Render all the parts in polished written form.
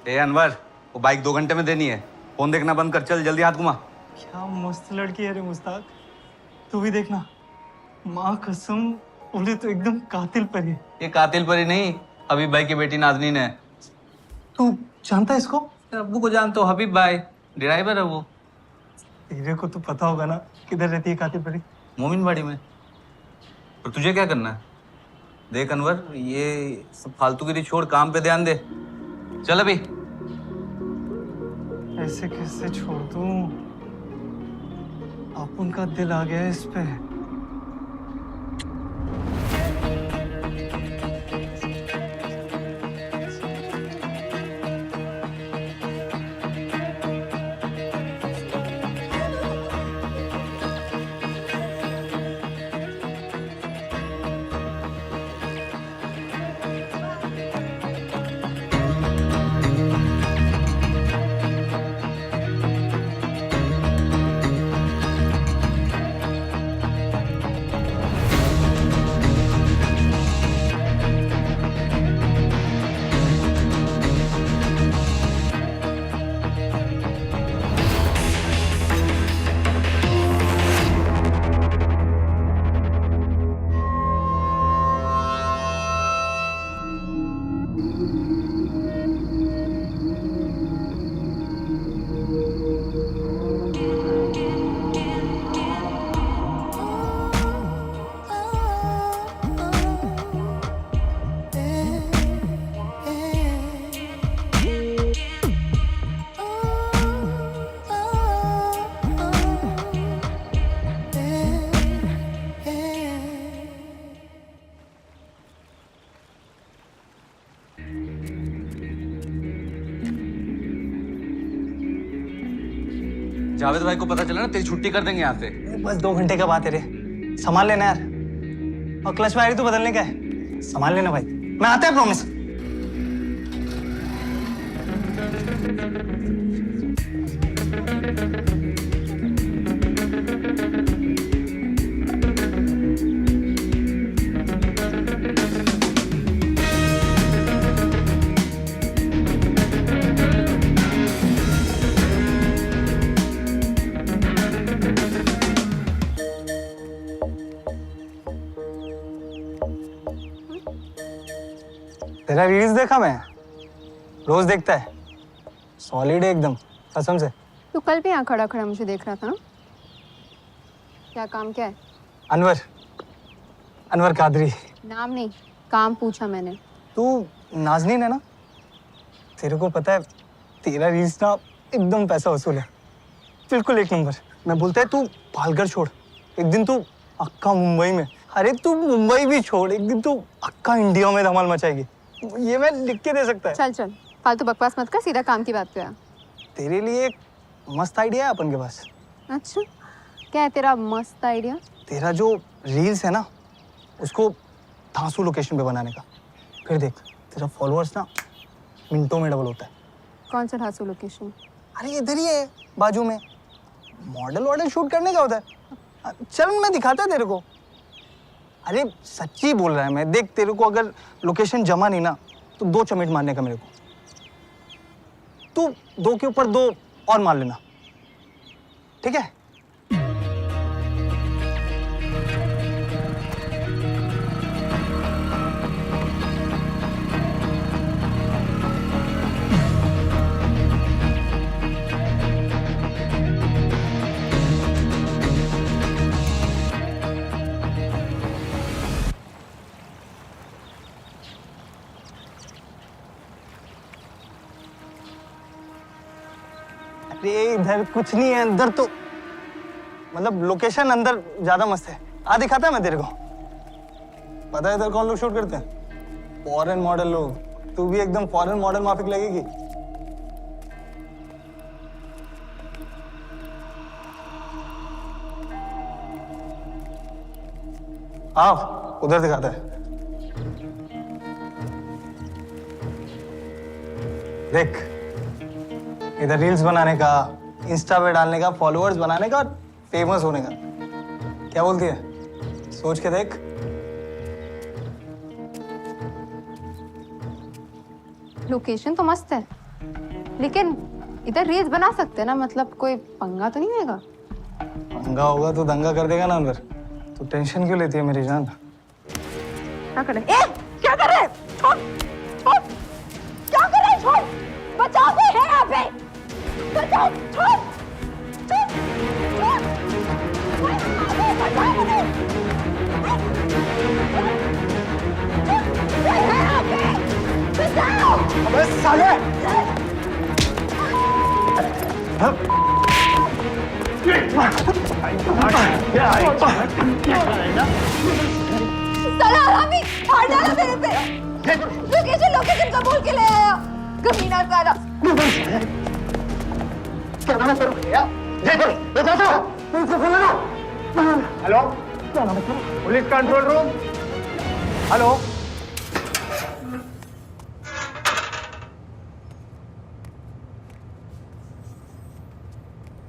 ए अनवर, वो बाइक 2 घंटे में देनी है। फोन देखना बंद कर, चल जल्दी हाथ घुमा। क्या मस्त लड़की है रे मुस्ताक। तू भी देखना, माँ कसम बोले तो एकदम कातिल परी है। ये कातिल परी नहीं, हबीब भाई की बेटी नाजनीन है। तू जानता है इसको? अब्बू को जानते हो, हबीब भाई ड्राइवर है वो। तेरे को तो पता होगा ना किधर रहती है कातिल परी। मोमिनबाड़ी में। और तुझे क्या करना है? देख अनवर, ये सब फालतूगिरी छोड़, काम पे ध्यान दे। चल अभी। ऐसे कैसे छोड़ दूं? अब उनका दिल आ गया है इस पे। जावेद भाई को पता चला ना, तेरी छुट्टी कर देंगे यहाँ से। बस 2 घंटे का बात है रे, संभाल लेना यार। और क्लच वायर तो बदलने का है, संभाल लेना भाई। मैं आता है, प्रॉमिस। तेरा रील्स देखा मैं, रोज देखता है। सॉलिड है एकदम, कसम से। तू कल भी यहाँ खड़ा खड़ा मुझे देख रहा था। क्या काम क्या है? अनवर, अनवर कादरी। नाम नहीं, काम पूछा मैंने। तू नाज़नीन है ना? तेरे को पता है तेरा रील्स ना एकदम पैसा वसूल है, बिल्कुल 1 नंबर। मैं बोलता है तू पालघर छोड़, एक दिन तू अक्का मुंबई में, अरे तू मुंबई भी छोड़, एक दिन तू अक्का इंडिया में धमाल मचाएगी। ये मैं लिख के दे सकता है। चल चल, फालतू बकवास मत कर, सीधा काम की बात पे आ। तेरे लिए एक मस्त आइडिया है अपन के पास। अच्छा, क्या है तेरा मस्त आइडिया? तेरा जो रील्स है ना, उसको धांसू लोकेशन पे बनाने का। फिर देख, तेरा फॉलोअर्स ना मिनटों में डबल होता है। कौन सा ढांसू लोकेशन? अरे इधर ही है बाजू में। मॉडल वॉडल शूट करने का होता है। चल मैं दिखाता तेरे को। अरे सच्ची बोल रहा है मैं। देख, तेरे को अगर लोकेशन जमा नहीं ना, तो 2 चमेट मारने का मेरे को। तू 2 के ऊपर 2 और मार लेना, ठीक है? अरे इधर कुछ नहीं है, अंदर तो मतलब लोकेशन अंदर ज्यादा मस्त है। आ दिखाता है मैं तेरे को। पता है इधर कौन लोग शूट करते हैं? फॉरेन मॉडल लोग। तू भी एकदम फॉरेन मॉडल माफिक लगेगी। आओ, उधर दिखाता है। देख, इधर रील्स बनाने का, इंस्टा पे डालने का, फॉलोअर्स बनाने का और फेमस होने का। क्या बोलती है? सोच के देख। लोकेशन तो मस्त है, लेकिन इधर रील्स बना सकते हैं ना, मतलब कोई पंगा तो नहीं आएगा? पंगा होगा तो दंगा कर देगा ना अनवर। तो टेंशन क्यों लेती है मेरी जान? क्या कर रहे? क्या कर रहे? छोड़ छोड़, क्या कर रहे? छोड़, बचाओ, कोई है यहाँ पे? बचाओ, छोड़ छोड़ छोड़, कोई बचाओ मुझे, कोई है यहाँ पे? बचाओ! अबे साले! साला हरामी, मार डाला मेरे पे। लोकेशन कबूल के ले आया, कमीना साला। Hello, police control room. Hello,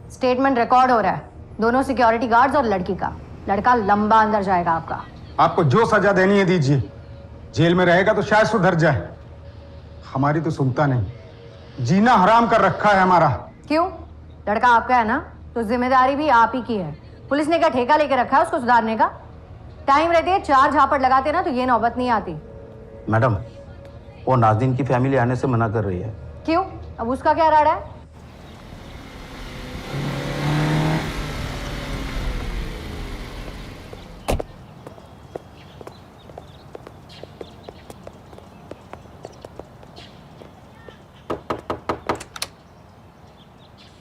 statement record हो रहा है, दोनों सिक्योरिटी गार्ड्स और लड़की का। लड़का लंबा अंदर जाएगा आपका। आपको जो सजा देनी है दीजिए, जेल में रहेगा तो शायद सुधर जाए। हमारी तो सुनता नहीं, जीना हराम कर रखा है हमारा। क्यों? लड़का आपका है ना, तो जिम्मेदारी भी आप ही की है। पुलिस ने क्या ठेका लेके रखा है उसको सुधारने का? टाइम रहते 4 झापड़ लगाते ना तो ये नौबत नहीं आती। मैडम, वो नाज़रीन की फैमिली आने से मना कर रही है। क्यों? अब उसका क्या राड़ा है?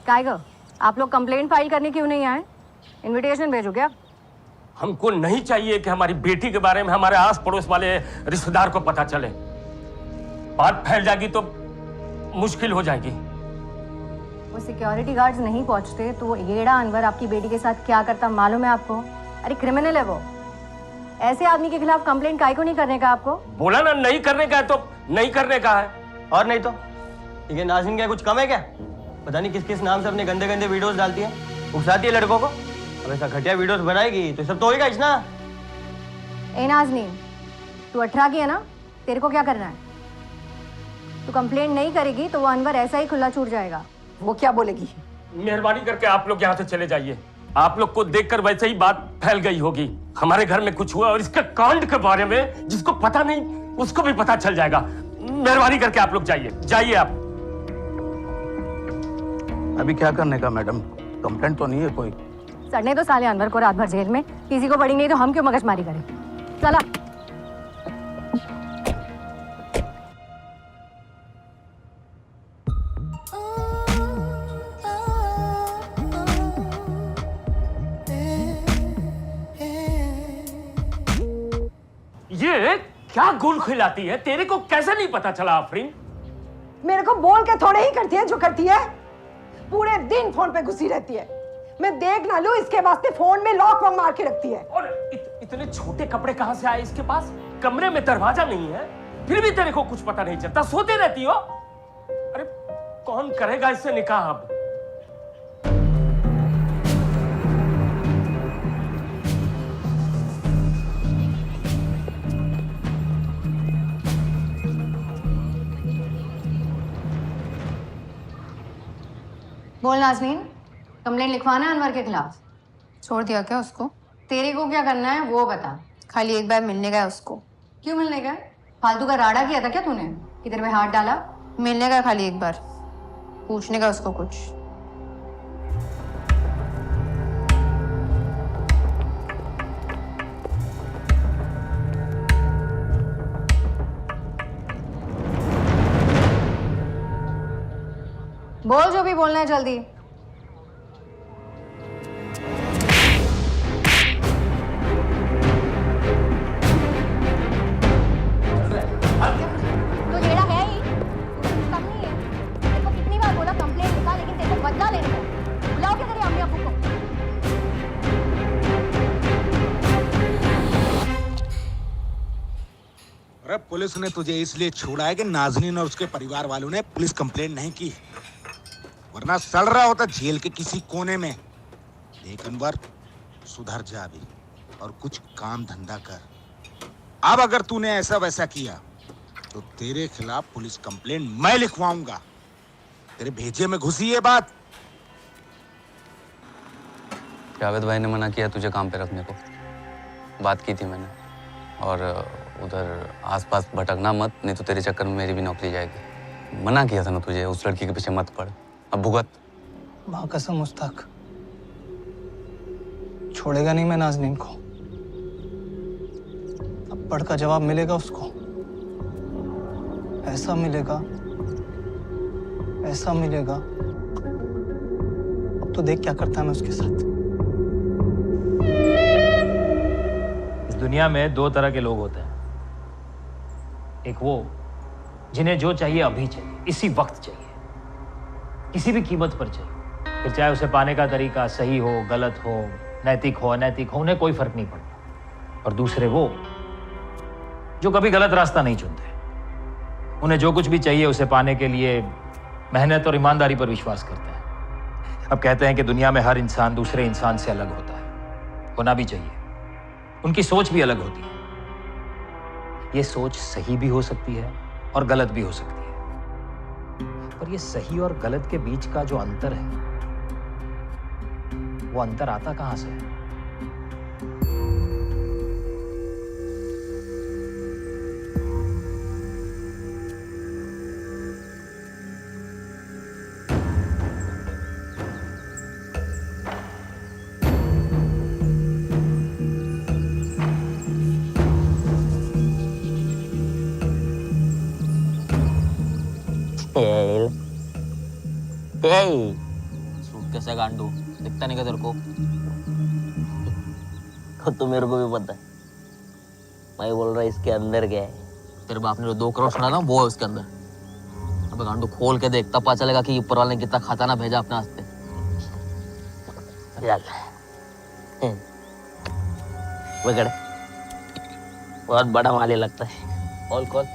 टाइगर, आप लोग कंप्लेंट फाइल करने क्यों नहीं आए? इनविटेशन भेजो क्या? हमको नहीं चाहिए कि हमारी बेटी के बारे में हमारे आस पड़ोस वाले रिश्तेदार को पता चले। बात फैल जाएगी तो मुश्किल हो जाएगी। वो सिक्योरिटी गार्ड्स नहीं पहुंचते तो वो येड़ा अनवर आपकी बेटी के साथ क्या करता मालूम है आपको? अरे क्रिमिनल है वो। ऐसे आदमी के खिलाफ कंप्लेंट काहे को नहीं करने का आपको? बोला ना नहीं करने का है तो नहीं करने का है। और नहीं तो ये नाज़रीन क्या कुछ कम है क्या? पता नहीं किस किस नाम से अपने गंदे गंदे वीडियोस डालती है, उकसाती है लड़कों को। अब ऐसा घटिया वीडियोस बनाएगी तो सब तो होएगा इस ना। ए नाज़नीन, तू 18 की है ना? तेरे को क्या करना है? तू कंप्लेंट नहीं करेगी तो वो अनवर ऐसा ही खुला छूट जाएगा। वो क्या बोलेगी? मेहरबानी करके आप लोग यहाँ से चले जाइए। आप लोग को देखकर वैसे ही बात फैल गई होगी। हमारे घर में कुछ हुआ और इसके कांड के बारे में जिसको पता नहीं उसको भी पता चल जाएगा। मेहरबानी करके आप लोग जाइए, जाइए आप। अभी क्या करने का मैडम? कंप्लेंट तो नहीं है कोई। सड़ने तो साले अनवर को रात भर जेल में, किसी को पड़ी नहीं तो हम क्यों मगजमारी करें? चला। ये क्या गुल खिलाती है? तेरे को कैसे नहीं पता चला आफरीन? मेरे को बोल के थोड़े ही करती है जो करती है। पूरे दिन फोन पे घुसी रहती है। मैं देख ना लूं इसके वास्ते फोन में लॉक वॉक मार के रखती है। और इतने छोटे कपड़े कहां से आए इसके पास? कमरे में दरवाजा नहीं है, फिर भी तेरे को कुछ पता नहीं चलता, सोते रहती हो। अरे कौन करेगा इससे निकाह अब? बोल नाज़नीन, कंप्लेंट लिखवाना है अनवर के खिलाफ? छोड़ दिया क्या उसको? तेरे को क्या करना है वो बता। खाली एक बार मिलने गया उसको। क्यों मिलने गया? फालतू का राड़ा किया था क्या तूने? किधर में हाथ डाला? मिलने गया खाली एक बार, पूछने का उसको कुछ। बोल जो भी बोलना है जल्दी। तो येड़ा है ही, कुछ कम नहीं है। तेरे को कितनी बार बोला कंप्लेंट लिखा, लेकिन तेरे को बदला लेने को। बुलाओ क्या तेरी अम्मी अब्बू को। अरे पुलिस ने तुझे इसलिए छोड़ा है कि नाज़नीन और उसके परिवार वालों ने पुलिस कंप्लेंट नहीं की, वरना सड़ रहा होता जेल के किसी कोने में। देख अनवर, सुधर जा अभी और कुछ काम धंधा कर। अब अगर तूने ऐसा वैसा किया तो तेरे खिलाफ पुलिस कंप्लेंट मैं लिखवाऊंगा। तेरे भेजे में घुसी ये बात। जावेद भाई ने मना किया तुझे काम पे रखने को, बात की थी मैंने। और उधर आसपास भटकना मत, नहीं तो तेरे चक्कर में मेरी भी नौकरी जाएगी। मना किया था ना तुझे, उस लड़की के पीछे मत पड़। अब भुगत। माँ कसम मुस्ताक, छोड़ेगा नहीं मैं नाज़नीन को। अब पढ़ का जवाब मिलेगा उसको, ऐसा मिलेगा, ऐसा मिलेगा। अब तो देख क्या करता है मैं उसके साथ। इस दुनिया में दो तरह के लोग होते हैं। एक वो जिन्हें जो चाहिए अभी चाहिए, इसी वक्त चाहिए, किसी भी कीमत पर चाहिए, फिर चाहे उसे पाने का तरीका सही हो, गलत हो, नैतिक हो, अनैतिक हो, उन्हें कोई फर्क नहीं पड़ता। और दूसरे वो जो कभी गलत रास्ता नहीं चुनते, उन्हें जो कुछ भी चाहिए उसे पाने के लिए मेहनत और ईमानदारी पर विश्वास करते हैं। अब कहते हैं कि दुनिया में हर इंसान दूसरे इंसान से अलग होता है, होना भी चाहिए। उनकी सोच भी अलग होती है। ये सोच सही भी हो सकती है और गलत भी हो सकती है, पर ये सही और गलत के बीच का जो अंतर है, वो अंतर आता कहां से है? सूट कैसा गांडू दिखता नहीं का तेरे को? तो मेरे को भी पता है। मैं बोल रहा इसके अंदर क्या है। तेरे बाप ने जो 2 करोड़ सुना ना, वो है उसके अंदर। अब गांडू खोल के देखता, पता चलेगा कि ऊपर वाले ने कितना खजाना भेजा अपने वास्ते। वगैरह बहुत बड़ा माली लगता है। कॉल कॉल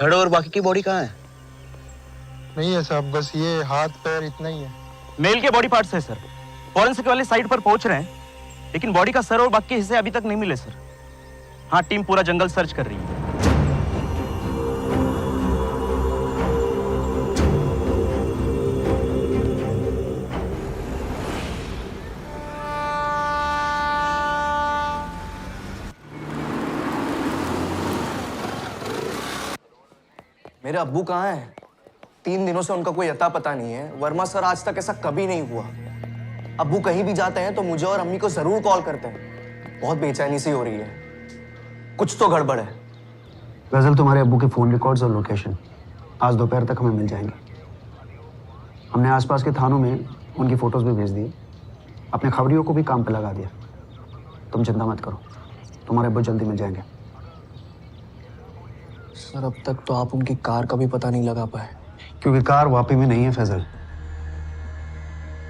हेड और बाकी की बॉडी कहाँ है? नहीं है साहब, बस ये हाथ पैर इतना ही है। मेल के बॉडी पार्ट्स है सर। फॉरेंसिक वाले साइट पर पहुंच रहे हैं, लेकिन बॉडी का सर और बाकी हिस्से अभी तक नहीं मिले सर। हाँ, टीम पूरा जंगल सर्च कर रही है। मेरे अब्बू कहाँ हैं? 3 दिनों से उनका कोई अता पता नहीं है। वर्मा सर आज तक ऐसा कभी नहीं हुआ। अब्बू कहीं भी जाते हैं तो मुझे और अम्मी को जरूर कॉल करते हैं। बहुत बेचैनी सी हो रही है, कुछ तो गड़बड़ है। गजल, तुम्हारे अब्बू के फोन रिकॉर्ड्स और लोकेशन आज दोपहर तक हमें मिल जाएंगे। हमने आसपास के थानों में उनकी फोटोज भी भेज दी, अपने खबरियों को भी काम पे लगा दिया। तुम चिंता मत करो, तुम्हारे अब्बू जल्दी मिल जाएंगे। सर, अब तक तो आप उनकी कार का भी पता नहीं लगा पाए। क्योंकि कार वापी में नहीं है फैजल।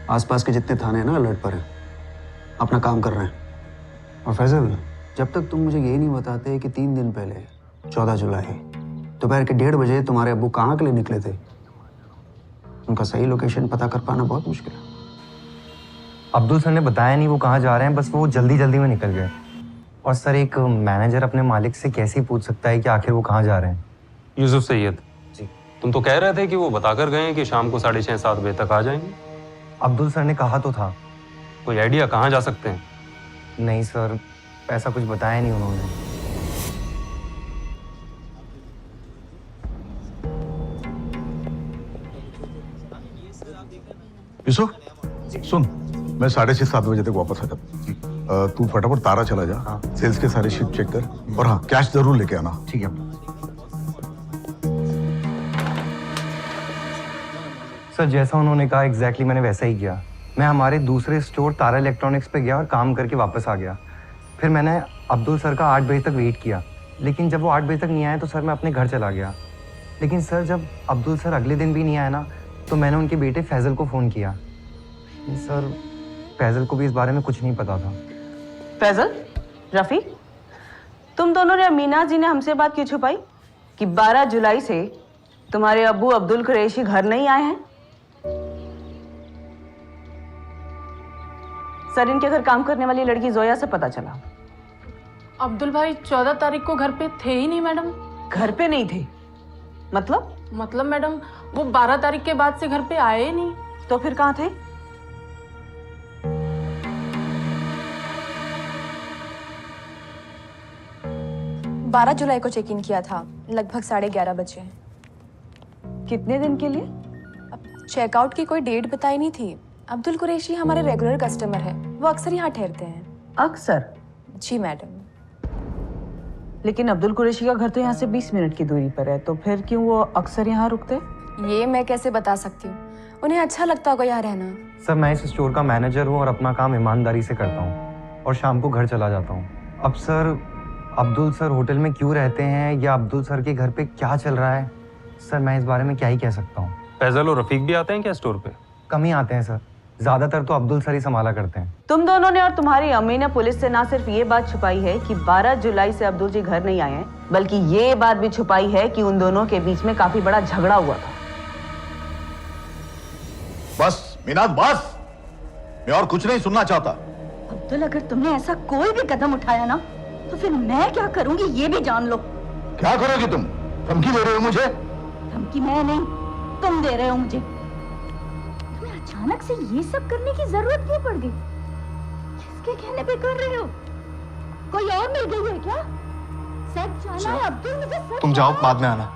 आसपास के जितने थाने हैं ना अलर्ट पर हैं, अपना काम कर रहे हैं। और फैजल, जब तक तुम मुझे यही नहीं बताते कि 3 दिन पहले 14 जुलाई दोपहर के 1:30 बजे तुम्हारे अब्बू कहाँ के लिए निकले थे, उनका सही लोकेशन पता कर पाना बहुत मुश्किल है। अब्दुल सर ने बताया नहीं वो कहाँ जा रहे हैं, बस वो जल्दी जल्दी में निकल गए। और सर, एक मैनेजर अपने मालिक से कैसे ही पूछ सकता है कि आखिर वो कहाँ जा रहे हैं? यूसुफ सैयद जी, तुम तो कह रहे थे कि वो बताकर गए हैं कि शाम को 6:30-7 बजे तक आ जाएंगे। अब्दुल सर ने कहा तो था। कोई आइडिया कहाँ जा सकते हैं? नहीं सर, ऐसा कुछ बताया नहीं उन्होंने। यूसुफ सुन, मैं 6:30-7 बजे तक वापस आ जाता। तू फटाफट तारा चला जा। हाँ। सेल्स के सारे शीट चेक कर, और हाँ, कैश जरूर लेके आना। ठीक है सर, जैसा उन्होंने कहा एग्जैक्टली मैंने वैसा ही किया। मैं हमारे दूसरे स्टोर तारा इलेक्ट्रॉनिक्स पे गया और काम करके वापस आ गया। फिर मैंने अब्दुल सर का 8 बजे तक वेट किया, लेकिन जब वो 8 बजे तक नहीं आए तो सर मैं अपने घर चला गया। लेकिन सर जब अब्दुल सर अगले दिन भी नहीं आए ना, तो मैंने उनके बेटे फैजल को फ़ोन किया। सर फैजल को भी इस बारे में कुछ नहीं पता था। फैजल, रफ़ी, तुम दोनों ने मीना जी ने हमसे बात क्यों छुपाई कि 12 जुलाई से तुम्हारे अब्बू अब्दुल कुरैशी घर नहीं आए हैं? सर, इनके घर काम करने वाली लड़की जोया से पता चला। अब्दुल भाई 14 तारीख को घर पे थे ही नहीं मैडम। घर पे नहीं थे? मतलब मैडम वो 12 तारीख के बाद से घर पे आए ही नहीं। तो फिर कहाँ थे? बारह जुलाई को चेक इन किया था, लगभग 11:30 बजे। कितने दिन के लिए? अब चेकआउट की कोई डेट बताई नहीं थी। अब्दुल कुरैशी हमारे रेगुलर कस्टमर है, वो अक्सर यहाँ ठहरते हैं। अक्सर? जी मैडम। लेकिन अब्दुल कुरैशी का घर तो यहाँ से 20 मिनट की दूरी पर है, तो फिर क्यों वो अक्सर यहाँ रुकते? ये मैं कैसे बता सकती हूँ, उन्हें अच्छा लगता होगा यहाँ रहना। सर मैं इस स्टोर का मैनेजर हूँ और अपना काम ईमानदारी से करता हूँ और शाम को घर चला जाता हूँ। अब सर अब्दुल सर होटल में क्यों रहते हैं या अब्दुल सर के घर पे क्या चल रहा है, सर मैं इस बारे में क्या ही कह सकता हूँ। फैजल और रफीक भी आते हैं क्या स्टोर पे? कम ही आते हैं सर, ज्यादातर तो अब्दुल सर ही संभाला करते हैं। तुम दोनों ने और तुम्हारी अम्मी ने पुलिस से ना सिर्फ ये बात छुपाई है कि 12 जुलाई से अब्दुल जी घर नहीं आए हैं, बल्कि ये बात भी छुपाई है कि उन दोनों के बीच में काफी बड़ा झगड़ा हुआ था। बस मीनाज बस, मैं और कुछ नहीं सुनना चाहता। अब्दुल, अगर तुमने ऐसा कोई भी कदम उठाया ना, तो फिर मैं क्या करूंगी ये भी जान लो। क्या करोगी तुम? धमकी दे रहे हो मुझे? धमकी मैं नहीं, तुम दे रहे हो मुझे। तुम्हें अचानक से ये सब करने की जरूरत क्यों पड़ गई? किसके कहने पे कर रहे हो? कोई और मिल गई है क्या? सच जाना है अब्दुल, मुझे सच। तुम जाओ, बाद में आना।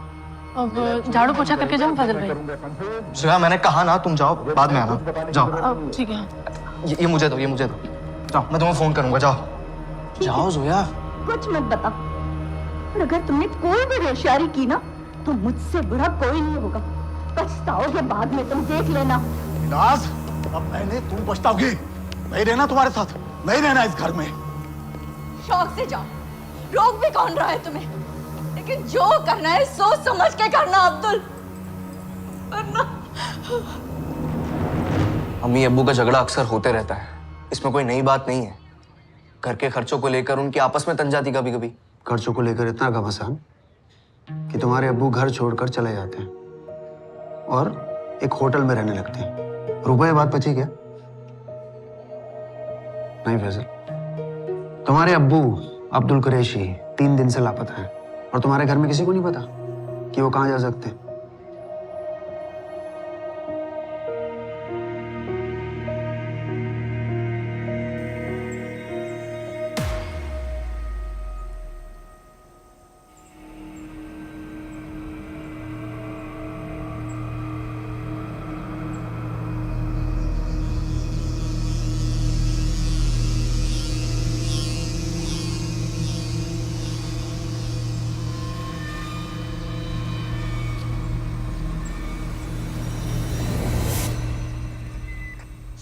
अब झाड़ू पोछा करके जाऊं फजल भाई? श्रेया मैंने कहा ना, तुम जाओ, बाद में आना। जाओ। ठीक है। ये मुझे दो, ये मुझे दो। जाओ, मैं तुम्हें फोन करूंगा। जाओ जाओ जोया। कुछ मत बता, और अगर तुमने कोई भी होशियारी की ना, तो मुझसे बुरा कोई नहीं होगा। पछताओगे बाद में, तुम देख लेना। मीनाज, अब मैंने तुम पछताओगी। नहीं रहना तुम्हारे साथ, नहीं रहना इस घर में। शौक से जाओ, रोक भी कौन रहा है तुम्हें? लेकिन जो करना है सोच समझ के करना अब्दुल, वरना। अम्मी अब्बू का झगड़ा अक्सर होते रहता है, इसमें कोई नई बात नहीं है। घर के खर्चों को लेकर उनकी आपस में तंजाती कभी कभी। खर्चों को लेकर इतना घमासान कि तुम्हारे अब्बू घर छोड़कर चले जाते हैं और एक होटल में रहने लगते हैं। रुपए बात बची क्या? नहीं फैजल, तुम्हारे अब्बू अब्दुल कुरैशी 3 दिन से लापता है और तुम्हारे घर में किसी को नहीं पता कि वो कहाँ जा सकते हैं।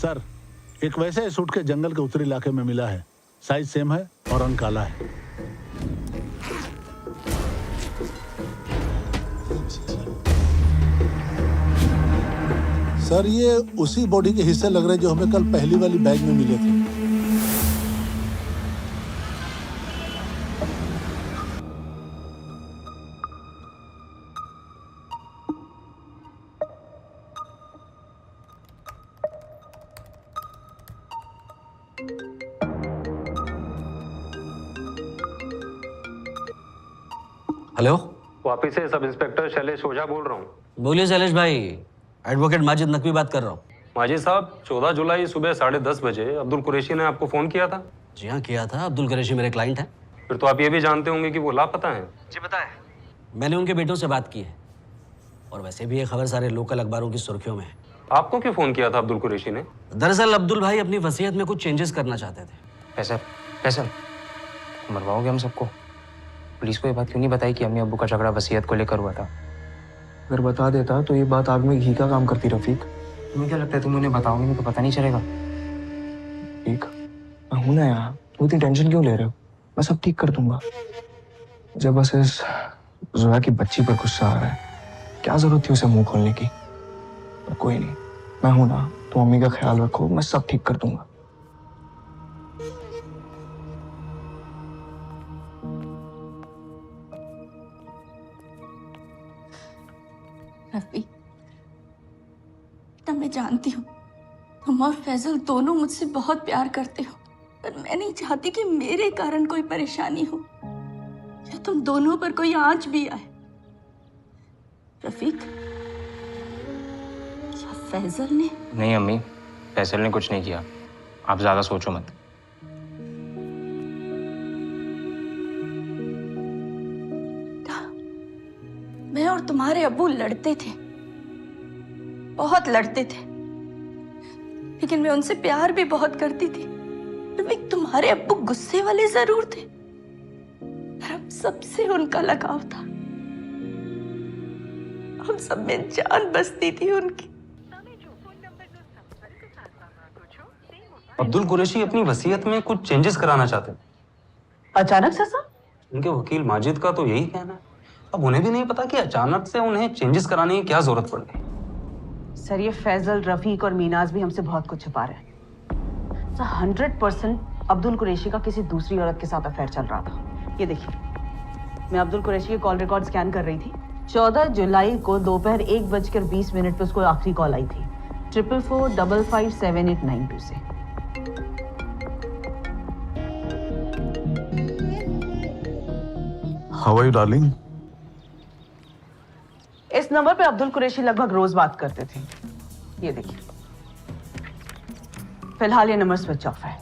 सर, एक वैसे सूट के जंगल के उत्तरी इलाके में मिला है। साइज सेम है और रंग काला है। सर, ये उसी बॉडी के हिस्से लग रहे जो हमें कल पहली वाली बैग में मिले थे। हेलो, वापिस से सब इंस्पेक्टर शैलेश ओझा बोल रहा हूँ। बोलिए शैलेश भाई, एडवोकेट माजिद नकवी बात कर रहा हूँ। माजिद साहब, 14 जुलाई सुबह 10:30 बजे अब्दुल कुरैशी ने आपको फोन किया था? जी हाँ, किया था। अब्दुल कुरैशी मेरे क्लाइंट हैं। फिर तो आप ये भी जानते होंगे कि वो लापता हैं। जी बताएं। मैंने उनके बेटों से बात की है और वैसे भी ये खबर सारे लोकल अखबारों की सुर्खियों में है। आपको क्यों फोन किया था अब्दुल कुरैशी ने? दरअसल अब्दुल भाई अपनी वसीयत में कुछ चेंजेस करना चाहते थे। फैसल, मरवाओगे हम सबको? पुलिस को ये बात क्यों नहीं बताई कि अम्मी अब्बू का झगड़ा वसीयत को लेकर हुआ था? अगर बता देता तो ये बात आग में घी का काम करती। रफीक, तुम्हें क्या लगता है तुम उन्हें बताओगे नहीं तो पता नहीं चलेगा? ठीक, मैं हूं ना यहाँ, तुम इतनी टेंशन क्यों ले रहे हो? मैं सब ठीक कर दूंगा। जब बस इस जोया की बच्ची पर गुस्सा आ रहा है, क्या जरूरत थी उसे मुंह खोलने की? पर कोई नहीं, मैं हूं ना, तुम मम्मी का ख्याल रखो, मैं सब ठीक कर दूंगा। रफी, बेटा मैं जानती हूँ तुम और फैजल दोनों मुझसे बहुत प्यार करते हो, पर मैं नहीं चाहती कि मेरे कारण कोई परेशानी हो या तुम दोनों पर कोई आंच भी आए। रफीक, क्या फैजल ने? नहीं अम्मी, फैसल ने कुछ नहीं किया, आप ज्यादा सोचो मत। मैं और तुम्हारे अब्बू लड़ते थे, बहुत लड़ते थे, लेकिन मैं उनसे प्यार भी बहुत करती थी। रफीक, तुम्हारे अब्बू गुस्से वाले जरूर थे, पर हम सबसे उनका लगाव था। हम सब में जान बसती थी उनकी। अब्दुल कुरैशी अपनी वसीयत में कुछ चेंजेस कराना चाहते हैं। अचानक से सर? उनके वकील माजिद का तो यही कहना है। अब उन्हें भी नहीं पता कि अचानक से उन्हें चेंजेस कराने की क्या जरूरत पड़ गई। सर ये फैजल, रफीक और मीनाज भी हमसे बहुत कुछ छुपा रहे हैं। सर 100% अब्दुल कुरैशी का किसी दूसरी औरत के साथ अफेयर चल रहा था। ये देखिए, मैं अब्दुल कुरैशी के कॉल रिकॉर्ड स्कैन कर रही थी। 14 जुलाई को दोपहर 1:20 पे उसको आखिरी कॉल आई थी 44455892 से। How are you, darling? इस नंबर पे अब्दुल कुरैशी लगभग रोज बात करते थे। ये देखिए, फिलहाल ये नंबर स्विच ऑफ है।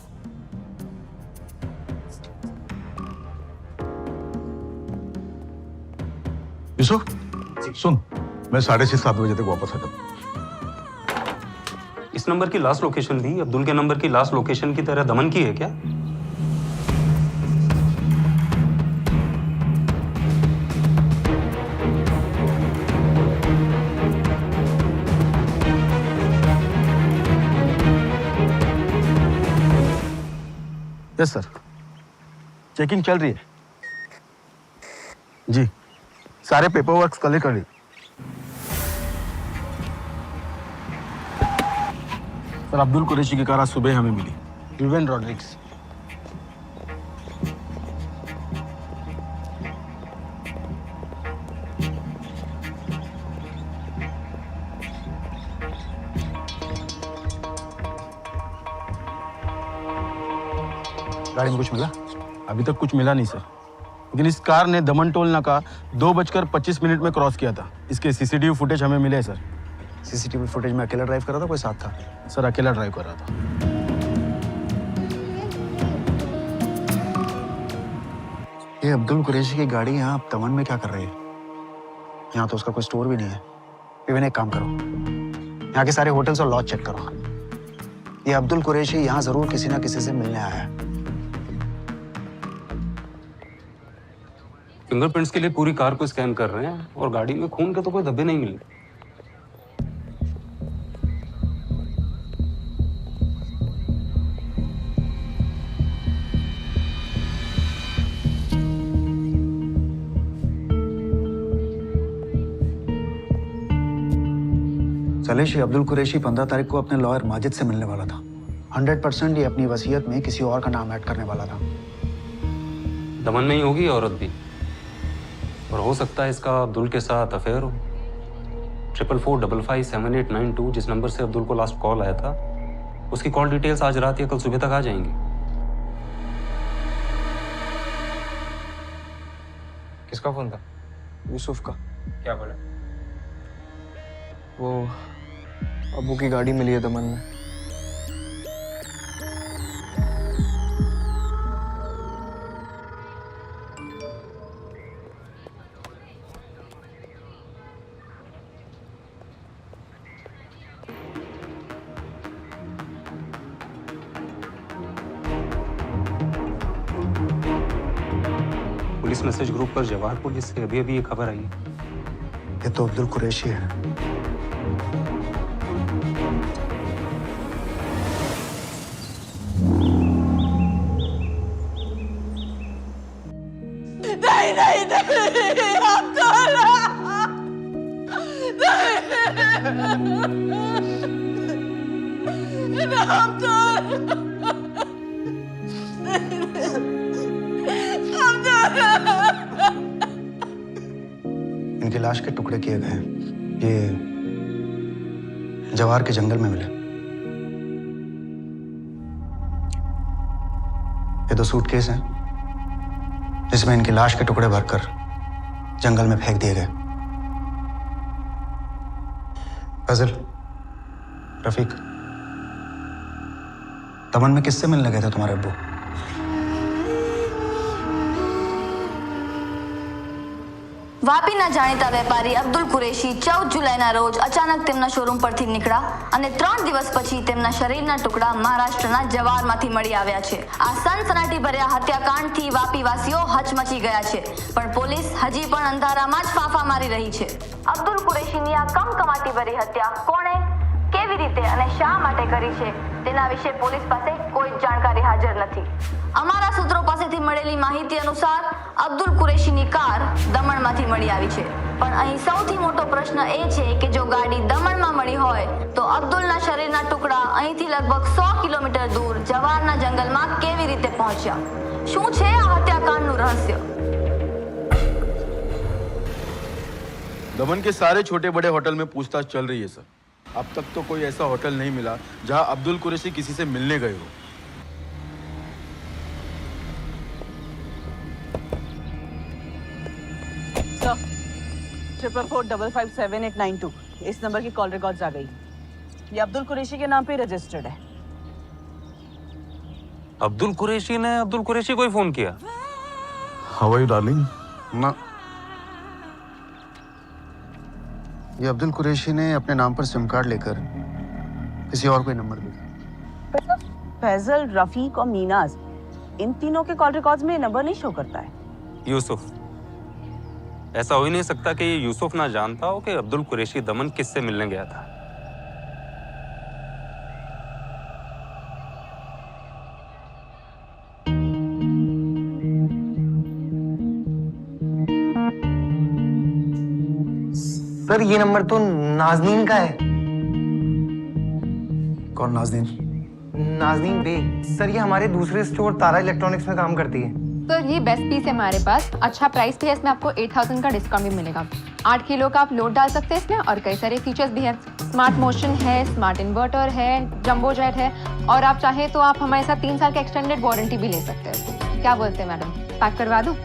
यूसुफ, सुन, मैं 6:30-7 बजे तक वापस आ जाऊंगा। इस नंबर की लास्ट लोकेशन भी अब्दुल के नंबर की लास्ट लोकेशन की तरह दमन की है क्या? यस सर, चेकिंग चल रही है जी। सारे पेपर वर्क कल कर ली। सर अब्दुल कुरैशी की कार आज सुबह हमें मिली, रुबेन रॉड्रिक्स। गाड़ी में कुछ मिला? अभी तक कुछ मिला नहीं सर, लेकिन इस कार ने दमन टोल नाका 2:25 में क्रॉस किया था। इसके सीसीटीवी फुटेज हमें मिले सर। सीसीटीवी फुटेज में अकेला ड्राइव कर रहा था, कोई साथ था? सर अकेला ड्राइव कर रहा था। ये अब्दुल कुरैशी की गाड़ी यहाँ तमन में क्या कर रही है? यहाँ तो उसका कोई स्टोर भी नहीं है। इवन एक काम करो, यहाँ के सारे होटल्स और लॉज चेक करो। ये अब्दुल कुरैशी यहाँ जरूर किसी ना किसी से मिलने आया है। फिंगरप्रिंट्स के लिए पूरी कार को स्कैन कर रहे हैं और गाड़ी में खून के तो कोई धब्बे नहीं मिल रहे। सलेश, ये अब्दुल कुरैशी 15 तारीख को अपने लॉयर माजिद से मिलने वाला था। 100% ये अपनी वसीयत में किसी और का नाम ऐड करने वाला था। दमन में ही होगी औरत भी, और हो सकता है इसका अब्दुल के साथ अफेयर हो। 44455892 जिस नंबर से अब्दुल को लास्ट कॉल आया था, उसकी कॉल डिटेल्स आज रात या कल सुबह तक आ जाएंगी। किसका फोन था? यूसुफ का। क्या बोला? वो अब्बू की गाड़ी मिली है दमन में। पुलिस मैसेज ग्रुप पर जवाहर पुलिस से अभी अभी ये खबर आई है। ये तो अब्दुल कुरैशी है। नहीं नहीं नहीं, अब्दुल इनकी लाश के टुकड़े किए गए हैं। ये जवार के जंगल में मिले। ये 2 सूटकेस हैं जिसमें इनकी लाश के टुकड़े भरकर जंगल में फेंक दिए गए। फजल, रफीक, दमन में किससे मिलने गए थे तुम्हारे अब्बू? વાપીના જાણીતા વેપારી અબ્દુલ કુરેશી 14 જુલાઈના રોજ અચાનક તેમના શોરૂમ પરથી નીકળ્યા અને 3 દિવસ પછી તેમના શરીરના ટુકડા મહારાષ્ટ્રના જવારમાંથી મળી આવ્યા છે. આ સનસનાટીભર્યા હત્યાકાંડથી વાપીવાસીઓ હચમચી ગયા છે, પણ પોલીસ હજી પણ અંધારામાં જ ફાંફા મારી રહી છે. અબ્દુલ કુરેશીની આ કમકમાટીભરી હત્યા કોણે, કેવી રીતે અને શા માટે કરી છે તેના વિશે પોલીસ પાસે કોઈ જાણકારી હાજર નથી. અમારા સૂત્રો પાસેથી મળેલી માહિતી અનુસાર અબ્દુલ કુરેશીની કાર દમણમાંથી મળી આવી છે, પણ અહીં સૌથી મોટો પ્રશ્ન એ છે કે જો ગાડી દમણમાં મળી હોય તો અબ્દુલના શરીરના ટુકડા અહીંથી લગભગ 100 કિલોમીટર દૂર જવારના જંગલમાં કેવી રીતે પહોંચ્યા? શું છે આ હત્યાકાંડનું રહસ્ય? दमन के सारे छोटे बड़े होटल में पूछताछ चल रही है सर। अब तक तो कोई ऐसा होटल नहीं मिला जहां अब्दुल कुरैशी किसी से मिलने गए हो। सर, 444557892 इस नंबर की कॉल रिकॉर्ड्स आ गई। ये अब्दुल कुरैशी के नाम पे रजिस्टर्ड है। अब्दुल कुरैशी ने अब्दुल कुरैशी को ही फोन किया? How are you darling? ना, ये अब्दुल कुरैशी ने अपने नाम पर सिम कार्ड लेकर किसी और को नंबर दिया। फैजल, रफीक और मीनाज, इन तीनों के कॉल रिकॉर्ड्स में नंबर नहीं शो करता है। यूसुफ, ऐसा हो ही नहीं सकता कि ये यूसुफ ना जानता हो कि अब्दुल कुरैशी दमन किससे मिलने गया था। सर ये नंबर तो नाजनीन का है। कौन नाजनीन? नाजनीन बे। सर ये हमारे दूसरे स्टोर तारा इलेक्ट्रॉनिक्स में काम करती है। सर ये बेस्ट पीस है हमारे पास, अच्छा प्राइस भी है, इसमें आपको 8000 का डिस्काउंट भी मिलेगा। 8 किलो का आप लोड डाल सकते हैं इसमें, और कई सारे फीचर्स भी हैं। स्मार्ट मोशन है, स्मार्ट इन्वर्टर है, जंबो जेट है, और आप चाहें तो आप हमारे साथ 3 साल का एक्सटेंडेड वारंटी भी ले सकते हैं। क्या बोलते हैं मैडम, पैक करवा दूं?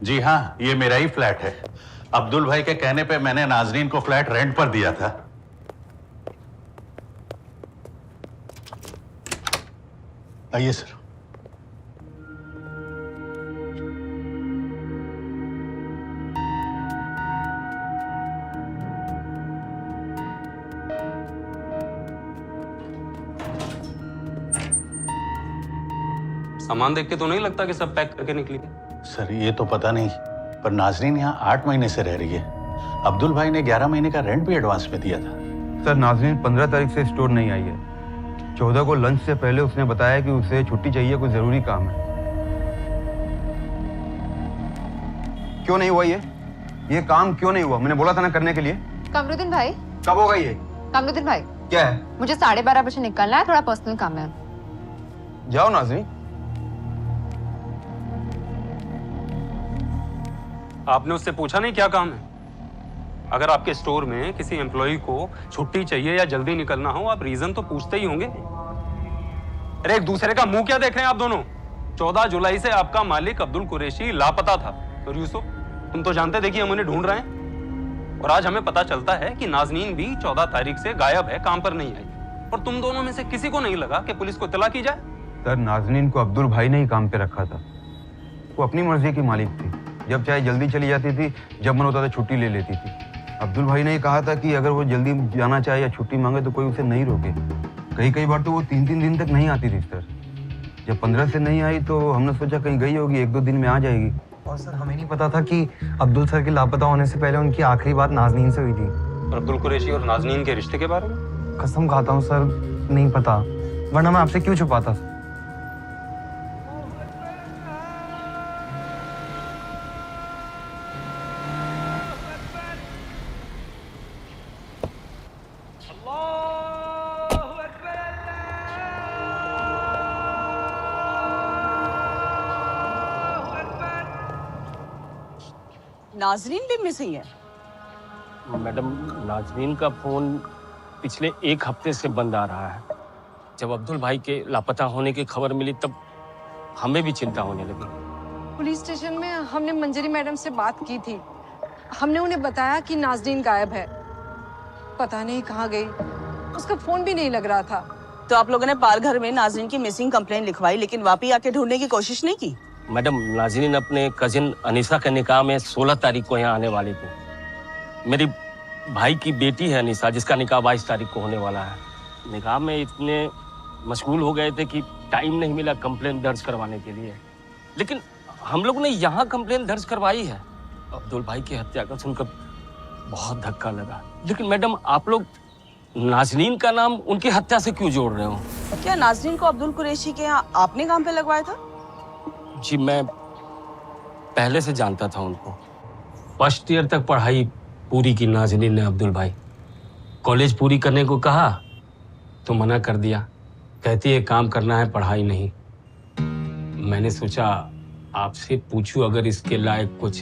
जी हाँ, ये मेरा ही फ्लैट है। अब्दुल भाई के कहने पे मैंने नाजरीन को फ्लैट रेंट पर दिया था। आइए सर। सामान देख के तो नहीं लगता कि सब पैक करके निकली है। सर ये तो पता नहीं, पर नाजरीन यहाँ 8 महीने से रह रही है। अब्दुल भाई ने 11 महीने का रेंट भी एडवांस में दिया था। सर नाजरीन 15 तारीख से स्टोर नहीं आई है। 14 को लंच से पहले उसने बताया कि उसे छुट्टी चाहिए, कोई जरूरी काम है। क्यों नहीं हुआ ये काम क्यों नहीं हुआ? मैंने बोला था ना करने के लिए। कमरुद्दीन भाई, कब होगा ये? कमरुद्दीन भाई, क्या है? मुझे 12:30 बजे निकलना है, थोड़ा पर्सनल काम है। जाओ नाजरीन। आपने उससे पूछा नहीं क्या काम है? अगर आपके स्टोर में किसी एम्प्लॉय को छुट्टी चाहिए या जल्दी निकलना हो, आप रीजन तो पूछते ही होंगे। अरे एक दूसरे का मुंह क्या देख रहे हैं आप दोनों? 14 जुलाई से आपका मालिक अब्दुल कुरैशी लापता था, और यूसुफ तुम तो जानते थे कि हम उन्हें ढूंढ रहे हैं, और आज हमें पता चलता है कि नाजनीन भी 14 तारीख से गायब है, काम पर नहीं आई, और तुम दोनों में से किसी को नहीं लगा कि पुलिस को इत्तला की जाए। सर नाजनीन को अब्दुल भाई ने ही काम पे रखा था। वो अपनी मर्जी की मालिक थी, जब चाहे जल्दी चली जाती थी, जब मन होता था छुट्टी ले लेती थी। अब्दुल भाई ने कहा था कि अगर वो जल्दी जाना चाहे या छुट्टी मांगे तो कोई उसे नहीं रोके। कई बार तो वो 3-3 दिन तक नहीं आती थी सर। जब 15 से नहीं आई तो हमने सोचा कहीं गई होगी, 1-2 दिन में आ जाएगी। और सर हमें नहीं पता था कि अब्दुल सर के लापता होने से पहले उनकी आखिरी बात नाजनीन से हुई थी। और अब्दुल कुरैशी और नाजनीन के रिश्ते के बारे में? कसम खाता हूँ सर, नहीं पता। वरना मैं आपसे क्यों छुपाता? नाजरीन भी मिसिंग है। मैडम, नाजरीन का फोन पिछले 1 हफ्ते से बंद आ रहा है। जब अब्दुल भाई के लापता होने की खबर मिली तब हमें भी चिंता होने लगी। पुलिस स्टेशन में हमने मंजरी मैडम से बात की थी। हमने उन्हें बताया कि नाजरीन गायब है, पता नहीं कहाँ गई, उसका फोन भी नहीं लग रहा था। तो आप लोगों ने पालघर में नाजरीन की मिसिंग कंप्लेंट लिखवाई, लेकिन वापी आके ढूंढने की कोशिश नहीं की? मैडम, नाजरीन अपने कजिन अनीसा के निकाह में 16 तारीख को यहाँ आने वाली थी। मेरी भाई की बेटी है अनीसा, जिसका निकाह 22 तारीख को होने वाला है। निकाह में इतने मशगूल हो गए थे कि टाइम नहीं मिला कंप्लेंट दर्ज करवाने के लिए। लेकिन हम लोग ने यहाँ कंप्लेंट दर्ज करवाई है। अब्दुल भाई की हत्या का सुनकर बहुत धक्का लगा। लेकिन मैडम, आप लोग नाजरीन का नाम उनकी हत्या से क्यों जोड़ रहे हो? क्या नाजरीन को अब्दुल कुरैशी के यहाँ आपने काम पे लगवाया था? जी, मैं पहले से जानता था उनको। फर्स्ट ईयर तक पढ़ाई पूरी की नाजरीन ने अब्दुल भाई। कॉलेज पूरी करने को कहा तो मना कर दिया, कहती है काम करना है, पढ़ाई नहीं। मैंने सोचा आपसे पूछूं, अगर इसके लायक कुछ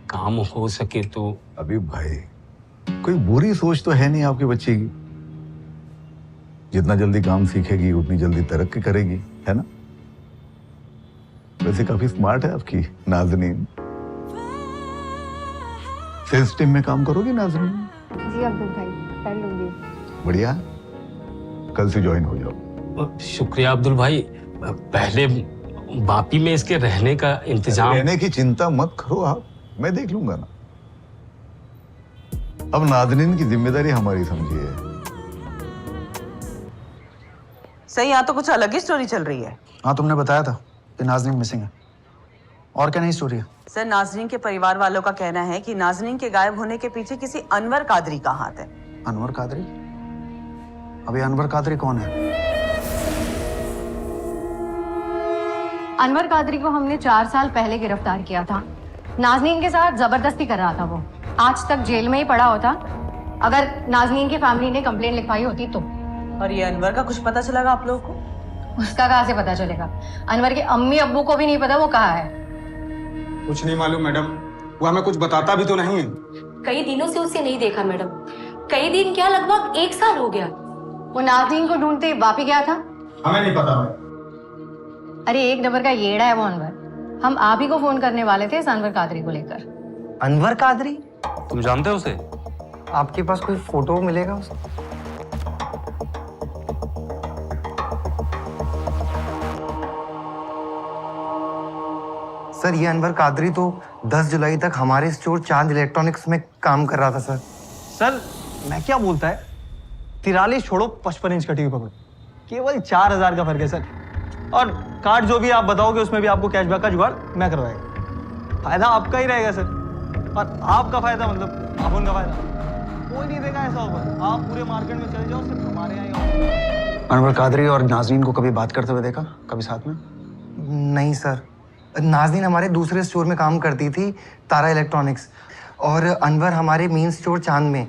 काम हो सके तो। अभी भाई, कोई बुरी सोच तो है नहीं आपके बच्चे की। जितना जल्दी काम सीखेगी उतनी जल्दी तरक्की करेगी, है ना? वैसे काफी स्मार्ट है आपकी नाज़नीन। सेल्स टीम में काम करोगी नाज़नीन? जी अब्दुल भाई, कर लूंगी। बढ़िया, कल से ज्वाइन हो जाओ। शुक्रिया अब्दुल भाई। पहले वापी में इसके रहने का इंतजाम। रहने की चिंता मत करो आप, मैं देख लूंगा ना। अब नाज़नीन की जिम्मेदारी हमारी समझिए। सही, यहाँ तो कुछ अलग ही स्टोरी चल रही है। हाँ, तुमने बताया था कि नाज़नीन मिसिंग है। और क्या नई स्टोरी है? सर, नाजरीन के परिवार वालों का कहना है कि नाजरीन के गायब होने के पीछे किसी अनवर कादरी का हाथ है। अनवर कादरी? अभी अनवर कादरी कौन है? अनवर कादरी को हमने 4 साल पहले गिरफ्तार किया था। नाजनीन के साथ जबरदस्ती कर रहा था वो। आज तक जेल में ही पड़ा होता अगर नाजनीन की फैमिली ने कंप्लेंट लिखवाई होती तो। और ये अनवर का कुछ पता चला आपलोगों को? उसका कहाँ से पता चलेगा? अनवर के अम्मी अब्बू को भी नहीं पता वो कहाँ है। कुछ नहीं मालूम मैडम, वो हमें कुछ बताता भी तो नहीं है। कई दिनों से उसे नहीं देखा मैडम। कई दिन क्या, लगभग 1 साल हो गया। वो नाज़नीन को ढूंढते वापी गया था। हमें नहीं पता। अरे 1 नंबर का येड़ा है वो अनवर। हम आप ही को फोन करने वाले थे इस अनवर कादरी को लेकर। अनवर कादरी? तुम जानते हो उसे? आपके पास कोई फोटो मिलेगा उसका? सर, ये अनवर कादरी तो 10 जुलाई तक हमारे स्टोर चांद इलेक्ट्रॉनिक्स में काम कर रहा था सर। सर, मैं क्या बोलता है, 43 छोड़ो 55 इंच का टीवी पकड़ो, केवल 4000 का फर्क है सर। और कार्ड जो भी आप बताओगे उसमें भी आपको कैशबैक का जुगाड़ मैं करवाएगा। फायदा आपका ही रहेगा सर, और आपका फायदा मतलब आप उनका फायदा। कोई नहीं देगा ऐसा ऑफर। आप पूरे मार्केट में चले जाओ, सिर्फ हमारे यहाँ। अनवर कादरी और नाज़नीन को कभी बात करते हुए देखा, कभी साथ में? नहीं सर, नाज़नीन हमारे दूसरे स्टोर में काम करती थी, तारा इलेक्ट्रॉनिक्स, और अनवर हमारे मेन स्टोर चांद में।